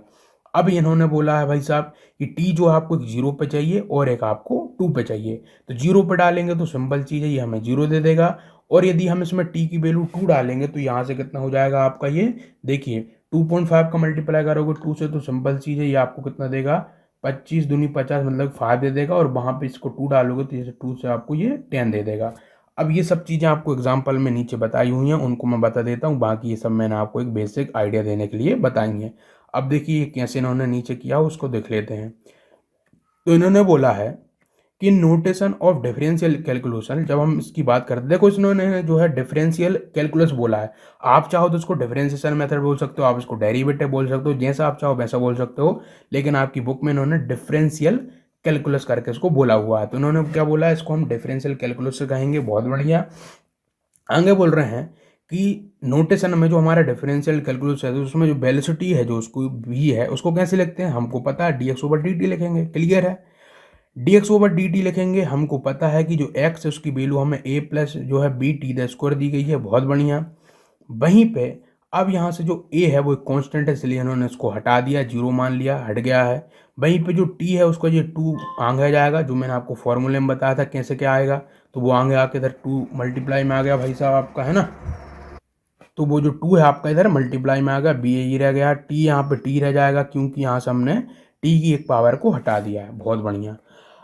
अब इन्होंने बोला है भाई साहब कि टी जो आपको एक 0 पे चाहिए और एक आपको 2 पे चाहिए। तो 0 पे डालेंगे तो सिंपल चीज़ है, ये हमें 0 दे देगा। और यदि हम इसमें टी की वैल्यू 2 डालेंगे तो यहाँ से कितना हो जाएगा आपका, ये देखिए 2.5 का मल्टीप्लाई करोगे 2 से तो सिंपल चीज़ है, ये आपको कितना देगा, 25 दूनी 50 मतलब 5 दे देगा। और वहाँ पे इसको 2 डालोगे तो जैसे 2 से आपको ये 10 दे देगा। अब ये सब चीज़ें आपको एग्जाम्पल में नीचे बताई हुई हैं, उनको मैं बता देता हूँ। बाकी ये सब मैंने आपको एक बेसिक आइडिया देने के लिए बताई हैं। अब देखिए कैसे इन्होंने नीचे किया उसको देख लेते हैं। तो इन्होंने बोला है कि नोटेशन ऑफ डिफरेंशियल कैलकुलेशन, जब हम इसकी बात करते हैं, देखो इन्होंने जो है डिफरेंशियल कैलकुलस बोला है। आप चाहो तो इसको डिफरेंशिएशन मेथड बोल सकते हो, आप इसको डेरिवेटिव बोल सकते हो, जैसा आप चाहो वैसा बोल सकते हो। लेकिन आपकी बुक में इन्होंने डिफरेंशियल कैलकुलस करके इसको बोला हुआ है। तो इन्होंने क्या बोला है, इसको हम डिफरेंशियल कैलकुलस से कहेंगे। बहुत बढ़िया। आगे बोल रहे हैं कि नोटेशन में जो हमारा डिफरेंशियल कैलकुलस है तो उसमें जो वेलोसिटी है जो उसको भी है उसको कैसे लिखते हैं, हमको पता है D X over D T लिखेंगे। क्लियर है? D X over D T लिखेंगे। हमको पता है कि जो एक्स है उसकी वैल्यू हमें ए प्लस जो है बी टी द स्क्वायर दी गई है। बहुत बढ़िया। वहीं पे अब यहाँ से जो ए है वो एक कांस्टेंट है, इसलिए इन्होंने इसको हटा दिया, जीरो मान लिया, हट गया है। वहीं पे जो टी है उसका ये टू आगे जाएगा, जो मैंने आपको फॉर्मूले में बताया था कैसे क्या आएगा, तो वो आगे आके इधर टू मल्टीप्लाई में आ गया भाई साहब आपका, है ना। तो वो जो टू है आपका इधर मल्टीप्लाई में आ गया, बी ए रह गया, टी यहाँ पे टी रह जाएगा क्योंकि यहाँ से हमने टी की एक पावर को हटा दिया है। बहुत बढ़िया।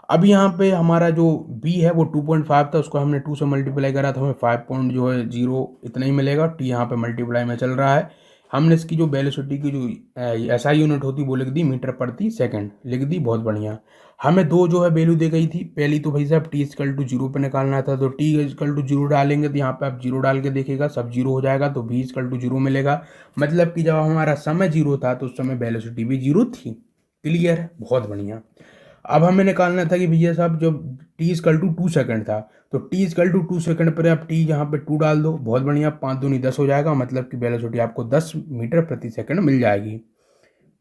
अब यहाँ पे हमारा जो बी है वो 2.5 था, उसको हमने 2 से मल्टीप्लाई करा तो हमें 5 पॉइंट जो है जीरो इतना ही मिलेगा। टी यहाँ पे मल्टीप्लाई में चल रहा है। हमने इसकी जो वेलोसिटी की जो एसआई यूनिट होती वो लिख दी, मीटर प्रति सेकंड लिख दी। बहुत बढ़िया। हमें दो जो है वैल्यू दे गई थी, पहली तो भाई साहब टी इजकल टू जीरो पे निकालना था, तो टी इजकल टू जीरो डालेंगे तो यहाँ पे आप जीरो डाल के देखिएगा, सब जीरो हो जाएगा, तो बी इजकल टू जीरो मिलेगा। मतलब कि जब हमारा समय जीरो था तो उस समय वेलोसिटी भी जीरो थी। क्लियर है, बहुत बढ़िया। अब हमें निकालना था कि भैया साहब जब टी इजकल टू 2 सेकंड था, तो टी इजकल टू 2 सेकंड पर आप टी यहाँ पे 2 डाल दो। बहुत बढ़िया, 5 दूनी 10 हो जाएगा, मतलब कि वेलोसिटी आपको 10 मीटर प्रति सेकंड मिल जाएगी।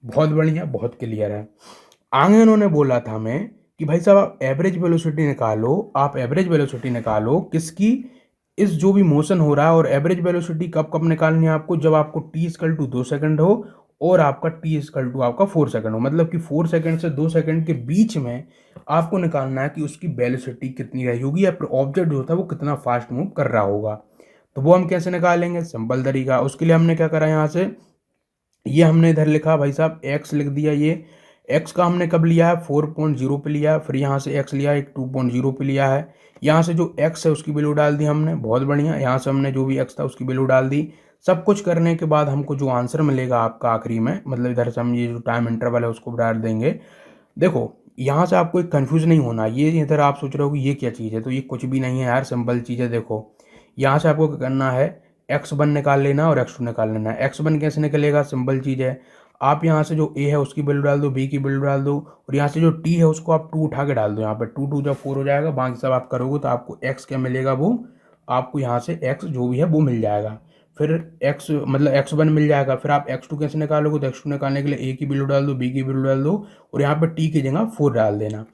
बहुत बढ़िया, बहुत क्लियर है। आगे उन्होंने बोला था हमें कि भाई साहब आप एवरेज वेलोसिटी निकालो, आप एवरेज वेलोसिटी निकालो किसकी, इस जो भी मोशन हो रहा है। और एवरेज वेलोसिटी कब कब निकालनी है आपको, जब आपको टी इजकल टू 2 सेकंड हो और आपका टी इजकल टू आपका 4 सेकंड हो, मतलब कि 4 सेकंड से 2 सेकंड के बीच में आपको निकालना है कि उसकी वेलोसिटी कितनी रही होगी या फिर ऑब्जेक्ट जो होता है वो कितना फास्ट मूव कर रहा होगा। तो वो हम कैसे निकालेंगे, सिंपल तरीका। उसके लिए हमने क्या करा, यहाँ से ये हमने इधर लिखा भाई साहब एक्स लिख दिया। ये एक्स का हमने कब लिया है, 4.0 पे लिया है, फिर यहाँ से एक्स लिया एक 2.0 पे लिया है। यहाँ से जो एक्स है उसकी वैल्यू डाल दी हमने। बहुत बढ़िया, यहाँ से हमने जो भी एक्स था उसकी वैल्यू डाल दी। सब कुछ करने के बाद हमको जो आंसर मिलेगा आपका आखिरी में, मतलब इधर से हम ये जो टाइम इंटरवल है उसको डाल देंगे। देखो यहाँ से आपको एक कन्फ्यूज नहीं होना, ये इधर आप सोच रहे हो कि ये क्या चीज़ है, तो ये कुछ भी नहीं है यार, सिंपल चीज़ है। देखो यहाँ से आपको क्या करना है, x1 निकाल लेना और x2 निकाल लेना है। x1 कैसे निकलेगा, सिंपल चीज़ है, आप यहाँ से जो a है उसकी वैल्यू डाल दो, b की वैल्यू डाल दो, और यहाँ से जो t है उसको आप 2 उठा के डाल दो। यहाँ पे 2 2 जब 4 हो जाएगा, बाकी सब आप करोगे तो आपको x क्या मिलेगा, वो आपको यहाँ से x जो भी है वो मिल जाएगा। फिर x मतलब x1 मिल जाएगा। फिर आप x2 कैसे निकालोगे, तो x2 निकालने के लिए a की वैल्यू डाल दो, b की वैल्यू डाल दो, और यहाँ पर t की जगह 4 डाल देना।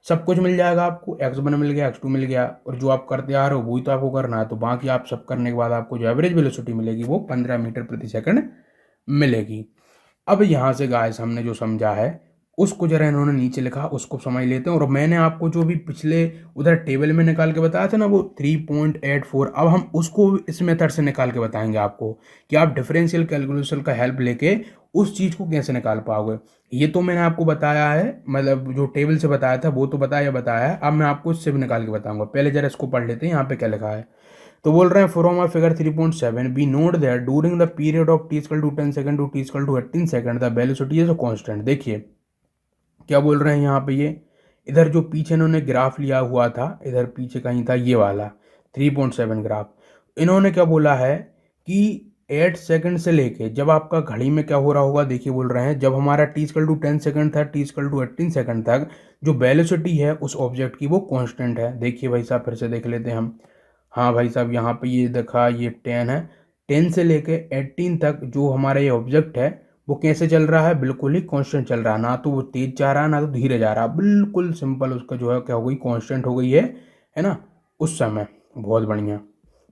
सब कुछ मिल जाएगा आपको, x1 मिल गया, x2 मिल गया, और जो आप करते आ रहे हो वही तो आपको करना है। तो बाकी आप सब करने के बाद आपको जो एवरेज वेलोसिटी मिलेगी वो 15 मीटर प्रति सेकंड मिलेगी। अब यहाँ से गाइस हमने जो समझा है उसको जरा इन्होंने नीचे लिखा, उसको समझ लेते हैं। और मैंने आपको जो भी पिछले उधर टेबल में निकाल के बताया था ना वो 3.84, अब हम उसको इस मेथड से निकाल के बताएंगे आपको कि आप डिफरेंशियल कैलकुलेशन का हेल्प लेके उस चीज़ को कैसे निकाल पाओगे। ये तो मैंने आपको बताया है, मतलब जो टेबल से बताया था वो तो बताया है, अब मैं आपको इससे भी निकाल के बताऊंगा। पहले जरा इसको पढ़ लेते हैं, यहाँ पे क्या लिखा है। तो बोल रहे हैं from a figure 3.7 be note that during the period of t equal to 10 second to t equal to 18 second the velocity is a constant. देखिए क्या बोल रहे हैं यहाँ पे, ये इधर जो पीछे इन्होंने ग्राफ लिया हुआ था, इधर पीछे कहीं था ये वाला 3.7 ग्राफ, इन्होंने क्या बोला है कि 8 सेकंड से लेके जब आपका घड़ी में क्या हो रहा होगा, देखिए बोल रहे हैं जब हमारा टी इक्वल टू 10 सेकंड था, टी इक्वल टू 18 सेकंड तक जो वेलोसिटी है उस ऑब्जेक्ट की वो कांस्टेंट है। देखिए भाई साहब फिर से देख लेते हैं हम। हाँ भाई साहब यहाँ पे ये देखा, ये 10 है, 10 से लेके 18 तक जो हमारा ये ऑब्जेक्ट है वो कैसे चल रहा है, बिल्कुल ही कांस्टेंट चल रहा है। ना तो वो तेज जा रहा है ना तो धीरे जा रहा है, बिल्कुल सिंपल उसका जो है क्या हो गई, कांस्टेंट हो गई है ना उस समय। बहुत बढ़िया।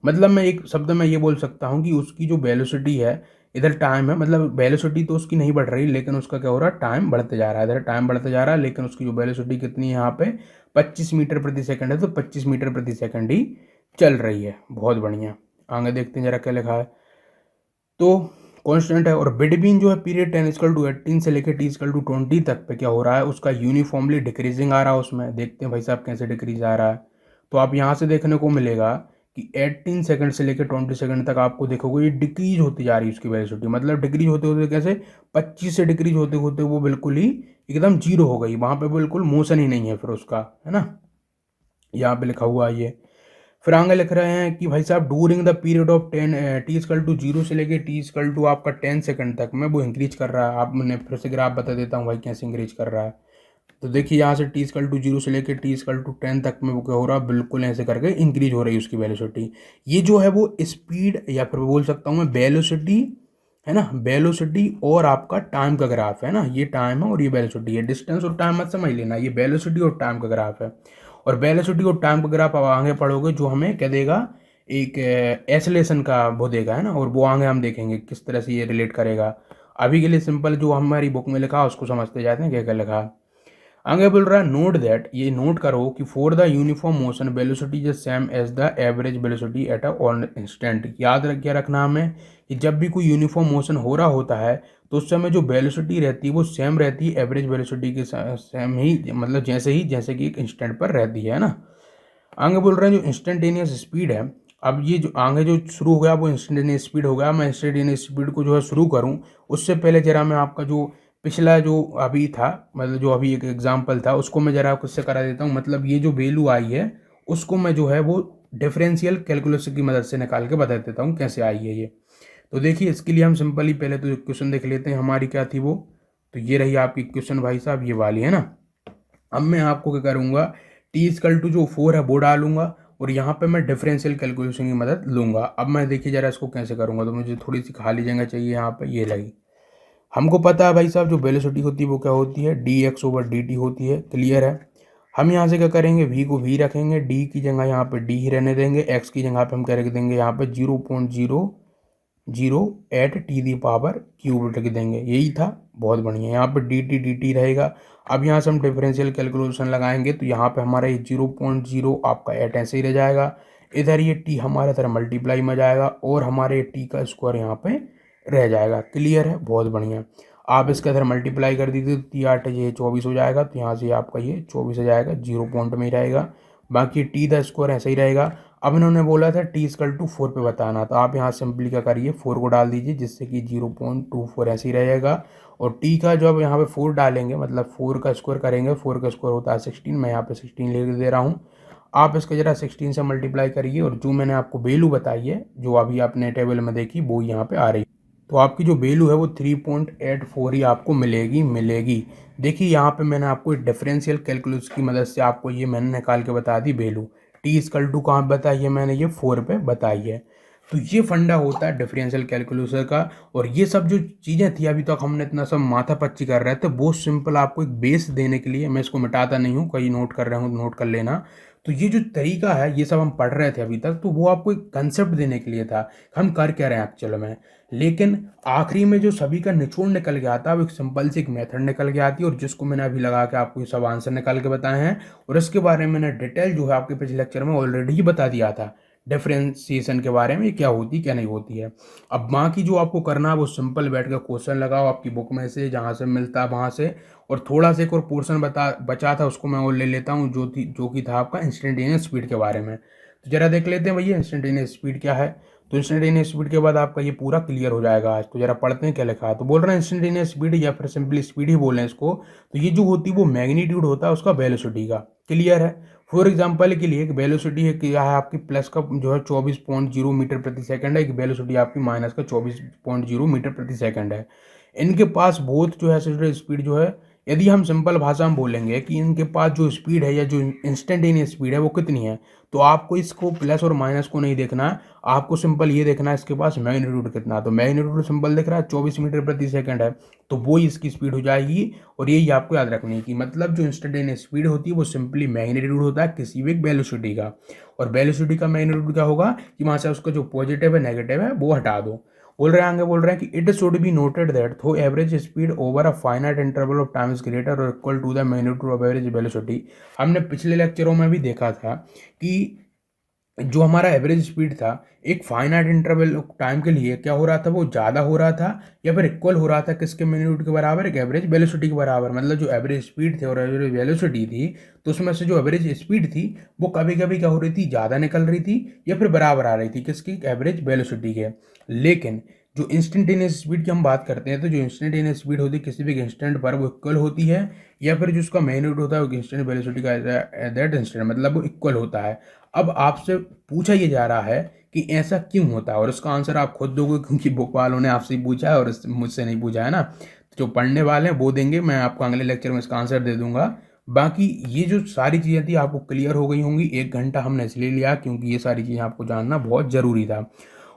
मतलब मैं एक शब्द में ये बोल सकता हूँ कि उसकी जो वेलोसिटी है, इधर टाइम है, मतलब वेलोसिटी तो उसकी नहीं बढ़ रही लेकिन उसका क्या हो रहा है, टाइम बढ़ते जा रहा है। इधर टाइम बढ़ते जा रहा है लेकिन उसकी जो वेलोसिटी कितनी है यहाँ पे 25 मीटर प्रति सेकंड है, तो 25 मीटर प्रति सेकंड ही चल रही है। बहुत बढ़िया। आगे देखते हैं जरा क्या लिखा है। तो कांस्टेंट है, और बिटवीन जो है पीरियड 10 इक्वल टू 18 से लेकर टी इक्वल टू 20 तक पे क्या हो रहा है, उसका यूनिफॉर्मली डिक्रीजिंग आ रहा है उसमें। देखते हैं भाई साहब कैसे डिक्रीज आ रहा है। तो आप यहाँ से देखने को मिलेगा कि 18 सेकंड से लेकर 20 सेकंड तक आपको देखोगे ये डिक्रीज होती जा रही है उसकी वेलोसिटी। मतलब डिक्रीज होते होते कैसे, 25 से डिक्रीज होते होते वो बिल्कुल ही एकदम जीरो हो गई, वहाँ पे बिल्कुल मोशन ही नहीं है फिर उसका, है ना। यहाँ पे लिखा हुआ है ये। फिर आगे लिख रहे हैं कि भाई साहब during the period of 10 t equal to 0 से लेके टी इक्वल टू आपका 10 सेकंड तक में वो इंक्रीज कर रहा है। आप मैंने फिर से ग्राफ बता देता हूँ भाई कैसे इंक्रीज कर रहा है। तो देखिए यहाँ से टी इक्वल टू 0 से लेके टी इक्वल टू 10 तक में वो क्या हो रहा है, बिल्कुल ऐसे करके इंक्रीज हो रही है उसकी वेलोसिटी। ये जो है वो स्पीड या फिर बोल सकता हूँ मैं वेलोसिटी, है ना, वेलोसिटी और आपका टाइम का ग्राफ है ना। ये टाइम है और ये वेलोसिटी है, डिस्टेंस और टाइम मत समझ लेना, ये वेलोसिटी और टाइम का ग्राफ है। और वेलोसिटी और टाइम का ग्राफ आप आगे पढ़ोगे जो हमें क्या देगा, एक एसलेशन का वो देगा है ना, और वो आगे हम देखेंगे किस तरह से ये रिलेट करेगा। अभी के लिए सिंपल जो हमारी बुक में लिखा है उसको समझते जाते हैं क्या क्या लिखा है। आगे बोल रहा है नोट दैट, ये नोट करो कि for the uniform motion velocity is same as the average velocity at a on instant. याद रख क्या रखना हमें कि जब भी कोई यूनिफॉर्म मोशन हो रहा होता है तो उस समय जो वेलोसिटी रहती है वो सेम रहती है एवरेज वेलोसिटी के सेम ही, मतलब जैसे कि एक इंस्टेंट पर रहती है ना। आगे बोल रहे हैं जो इंस्टेंटेनियस स्पीड है, अब ये जो आगे जो शुरू हो गया वो इंस्टेंटेनियस स्पीड हो गया। मैं इंस्टेंटेनियस स्पीड को जो है शुरू करूँ उससे पहले जरा मैं आपका जो पिछला जो अभी था, मतलब जो अभी एक एग्जांपल था उसको मैं जरा आपको इससे करा देता हूँ। मतलब ये जो वैल्यू आई है उसको मैं जो है वो डिफरेंशियल कैलकुलस की मदद से निकाल के बता देता हूँ कैसे आई है ये। तो देखिए इसके लिए हम सिंपली पहले तो क्वेश्चन देख लेते हैं हमारी क्या थी वो। तो ये रही आपकी क्वेश्चन भाई साहब, ये वाली है ना। अब मैं आपको क्या करूँगा, टी इजकल टू जो 4 है वो डालूंगा और यहाँ पे मैं डिफरेंशियल कैलकुलेशन की मदद लूंगा। अब मैं देखिए जरा इसको कैसे करूँगा, तो मुझे थोड़ी सी खाली जगह चाहिए यहाँ पे, ये लगी। हमको पता है भाई साहब जो वेलोसिटी होती है वो क्या होती है, D X over D T होती है, क्लियर है। हम यहाँ से क्या करेंगे, वी को वी रखेंगे, डी की जगह यहाँ पे डी ही रहने देंगे, एक्स की जगह पे हम क्या रख देंगे यहाँ पे 0.008 टी दी पावर क्यूब रख देंगे। यही था, बहुत बढ़िया। यहाँ पे डी टी रहेगा। अब यहाँ से हम डिफरेंशियल कैलकुलेशन लगाएंगे तो यहाँ पे हमारा ये 0.0 आपका 8 ऐसे ही रह जाएगा। इधर ये टी हमारा इधर मल्टीप्लाई में जाएगा और हमारे टी का स्क्वायर यहाँ पे रह जाएगा। क्लियर है, बहुत बढ़िया। आप इसका इधर मल्टीप्लाई कर दीजिए तो 3 8 ये 24 हो जाएगा, तो यहाँ से आपका ये 24 हो जाएगा, 0 पॉइंट में ही रहेगा। बाकी टी द स्क्वायर ऐसे ही रहेगा। अब इन्होंने बोला था टी इजकल टू 4 पे बताना, तो आप यहाँ सिंपली क्या करिए 4 को डाल दीजिए, जिससे कि 0.24 ऐसे ही रहेगा। और टी का जब यहाँ पे 4 डालेंगे, मतलब 4 का स्क्वायर करेंगे, 4 का स्क्वायर होता है 16, मैं यहाँ पे 16 लिख दे रहा हूँ। आप इसका जरा 16 से मल्टीप्लाई करिए और जो मैंने आपको वैल्यू बताई है जो अभी आपने टेबल में देखी वो यहाँ पे आ रही है। तो आपकी जो वैल्यू है वो 3.84 ही आपको मिलेगी। देखिए यहाँ पे मैंने आपको डिफरेंशियल कैलकुलस की मदद से आपको ये मैंने निकाल के बता दी वैल्यू। टी इजकल टू कहाँ बताई है मैंने, ये 4 पे बताई है। तो ये फंडा होता है डिफरेंशियल कैलकुलस का। और ये सब जो चीज़ें थी अभी तक हमने इतना सब माथा पच्ची कर रहे थे, बहुत सिंपल आपको एक बेस देने के लिए, मैं इसको मिटाता नहीं हूँ, कहीं नोट कर रहे हूँ नोट कर लेना। तो ये जो तरीका है ये सब हम पढ़ रहे थे अभी तक, तो वो आपको एक कंसेप्ट देने के लिए था हम कर क्या रहे हैं एक्चुअल में। लेकिन आखिरी में जो सभी का निचोड़ निकल गया था वो एक सिंपल सी एक मेथड निकल के आती है, और जिसको मैंने अभी लगा के आपको ये सब आंसर निकाल के बताए हैं। और इसके बारे में मैंने डिटेल जो है आपके पिछले लेक्चर में ऑलरेडी ही बता दिया था, डिफरेंशिएशन के बारे में क्या होती क्या नहीं होती है। अब बाकी जो आपको करना है वो सिंपल बैठ कर क्वेश्चन लगाओ आपकी बुक में से जहाँ से मिलता है वहाँ से। और थोड़ा सा एक और पोर्शन बचा था उसको मैं और ले लेता हूँ, जो कि था आपका इंस्टेंटेनियस स्पीड के बारे में। तो जरा देख लेते हैं भैया इंस्टेंटेनियस स्पीड क्या है। तो इंस्टेंटेनियस स्पीड के बाद आपका ये पूरा क्लियर हो जाएगा आज। तो जरा पढ़ते हैं क्या लिखा है। तो बोल रहे हैं इंस्टेंटेनियस स्पीड या फिर सिंपली स्पीड ही बोलें इसको, तो ये जो होती है वो मैग्नीट्यूड होता है उसका वेलोसिटी का। क्लियर है। फॉर एग्जाम्पल के लिए एक वेलोसिटी है क्या है आपकी, प्लस का जो है 24.0 मीटर प्रति सेकंड है, एक वेलोसिटी आपकी माइनस का 24.0 मीटर प्रति सेकंड है। इनके पास बहुत जो है स्पीड जो है, यदि हम सिंपल भाषा में बोलेंगे कि इनके पास जो स्पीड है या जो इंस्टेंटेनियस स्पीड है वो कितनी है, तो आपको इसको प्लस और माइनस को नहीं देखना है, आपको सिंपल ये देखना है इसके पास मैग्नीट्यूड कितना। तो मैग्नीट्यूड सिंपल दिख रहा है 24 मीटर प्रति सेकंड है, तो वो ही इसकी स्पीड हो जाएगी। और यही आपको याद रखनी है कि मतलब जो इंस्टेंटेनियस स्पीड होती है वो सिंपली मैग्नीट्यूड होता है किसी भी वेलोसिटी का। और वेलोसिटी का मैग्नीट्यूड क्या होगा कि वहाँ से उसका जो पॉजिटिव है नेगेटिव है वो हटा दो। बोल रहे हैं कि it should be noted that though average speed over a finite interval of time is greater और equal to the magnitude of average velocity. हमने पिछले लेक्चरों में भी देखा था कि जो हमारा एवरेज स्पीड था एक फाइनाइट इंटरवल ऑफ टाइम के लिए क्या हो रहा था, वो ज़्यादा हो रहा था या फिर इक्वल हो रहा था किसके मैग्नीट्यूड के बराबर, एक एवरेज वेलोसिटी के बराबर। मतलब जो एवरेज स्पीड थी और एवरेज वेलोसिटी थी, तो उसमें से जो एवरेज स्पीड थी वो कभी कभी क्या हो रही थी, ज़्यादा निकल रही थी या फिर बराबर आ रही थी किसकी, एवरेज वेलोसिटी के। लेकिन जो इंस्टेंटेनियस स्पीड की हम बात करते हैं, तो जो इंस्टेंटेनियस स्पीड होती है किसी भी इंस्टेंट पर वो इक्वल होती है, या फिर जो उसका मैग्नीट्यूड होता है वो इंस्टेंट वेलोसिटी का दैट इंस्टेंट मतलब वो इक्वल होता है। अब आपसे पूछा ये जा रहा है कि ऐसा क्यों होता है, और उसका आंसर आप खुद दोगे क्योंकि बुक वालों ने आपसे ही पूछा है और मुझसे नहीं पूछा है ना। तो जो पढ़ने वाले हैं वो देंगे, मैं आपको अगले लेक्चर में इसका आंसर दे दूंगा। बाकी ये जो सारी चीज़ें थी आपको क्लियर हो गई होंगी। 1 घंटा हमने इसलिए लिया क्योंकि ये सारी चीज़ें आपको जानना बहुत ज़रूरी था।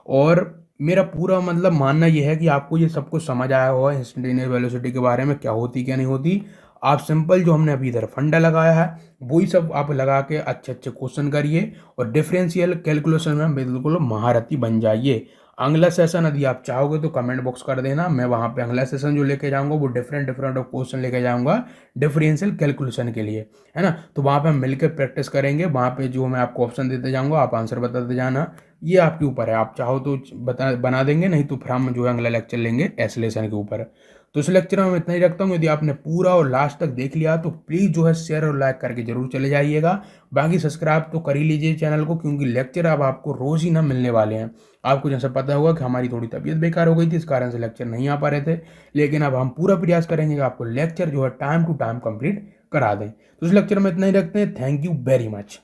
और मेरा पूरा मतलब मानना यह है कि आपको ये सब कुछ समझ आया होगा इंस्टेंटेनियस वेलोसिटी के बारे में क्या होती क्या नहीं होती। आप सिंपल जो हमने अभी इधर फंडा लगाया है वही सब आप लगा के अच्छे अच्छे क्वेश्चन करिए और डिफरेंशियल कैलकुलेशन में बिल्कुल महारथी बन जाइए। अगला सेशन यदि आप चाहोगे तो कमेंट बॉक्स कर देना, मैं वहाँ पे अगला सेशन जो लेके जाऊँगा वो डिफरेंट डिफरेंट क्वेश्चन लेके जाऊँगा डिफरेंशियल कैलकुलेशन के लिए, है ना। तो वहाँ पे हम मिलकर प्रैक्टिस करेंगे, वहाँ पे जो मैं आपको ऑप्शन देते जाऊँगा आप आंसर बताते जाना। ये आपके ऊपर है, आप चाहो तो बना देंगे, नहीं तो फिर हम जो है अगला लेक्चर लेंगे एसलेशन के ऊपर। तो इस लेक्चर में मैं इतना ही रखता हूँ। यदि आपने पूरा और लास्ट तक देख लिया तो प्लीज़ जो है शेयर और लाइक करके जरूर चले जाइएगा। बाकी सब्सक्राइब तो कर ही लीजिए चैनल को, क्योंकि लेक्चर अब आपको रोज़ ही ना मिलने वाले हैं। आपको जैसा पता होगा कि हमारी थोड़ी तबीयत बेकार हो गई थी, इस कारण से लेक्चर नहीं आ पा रहे थे, लेकिन अब हम पूरा प्रयास करेंगे कि आपको लेक्चर जो है टाइम टू टाइम कंप्लीट करा दें। तो इस लेक्चर में इतना ही रखते हैं। Thank you very much.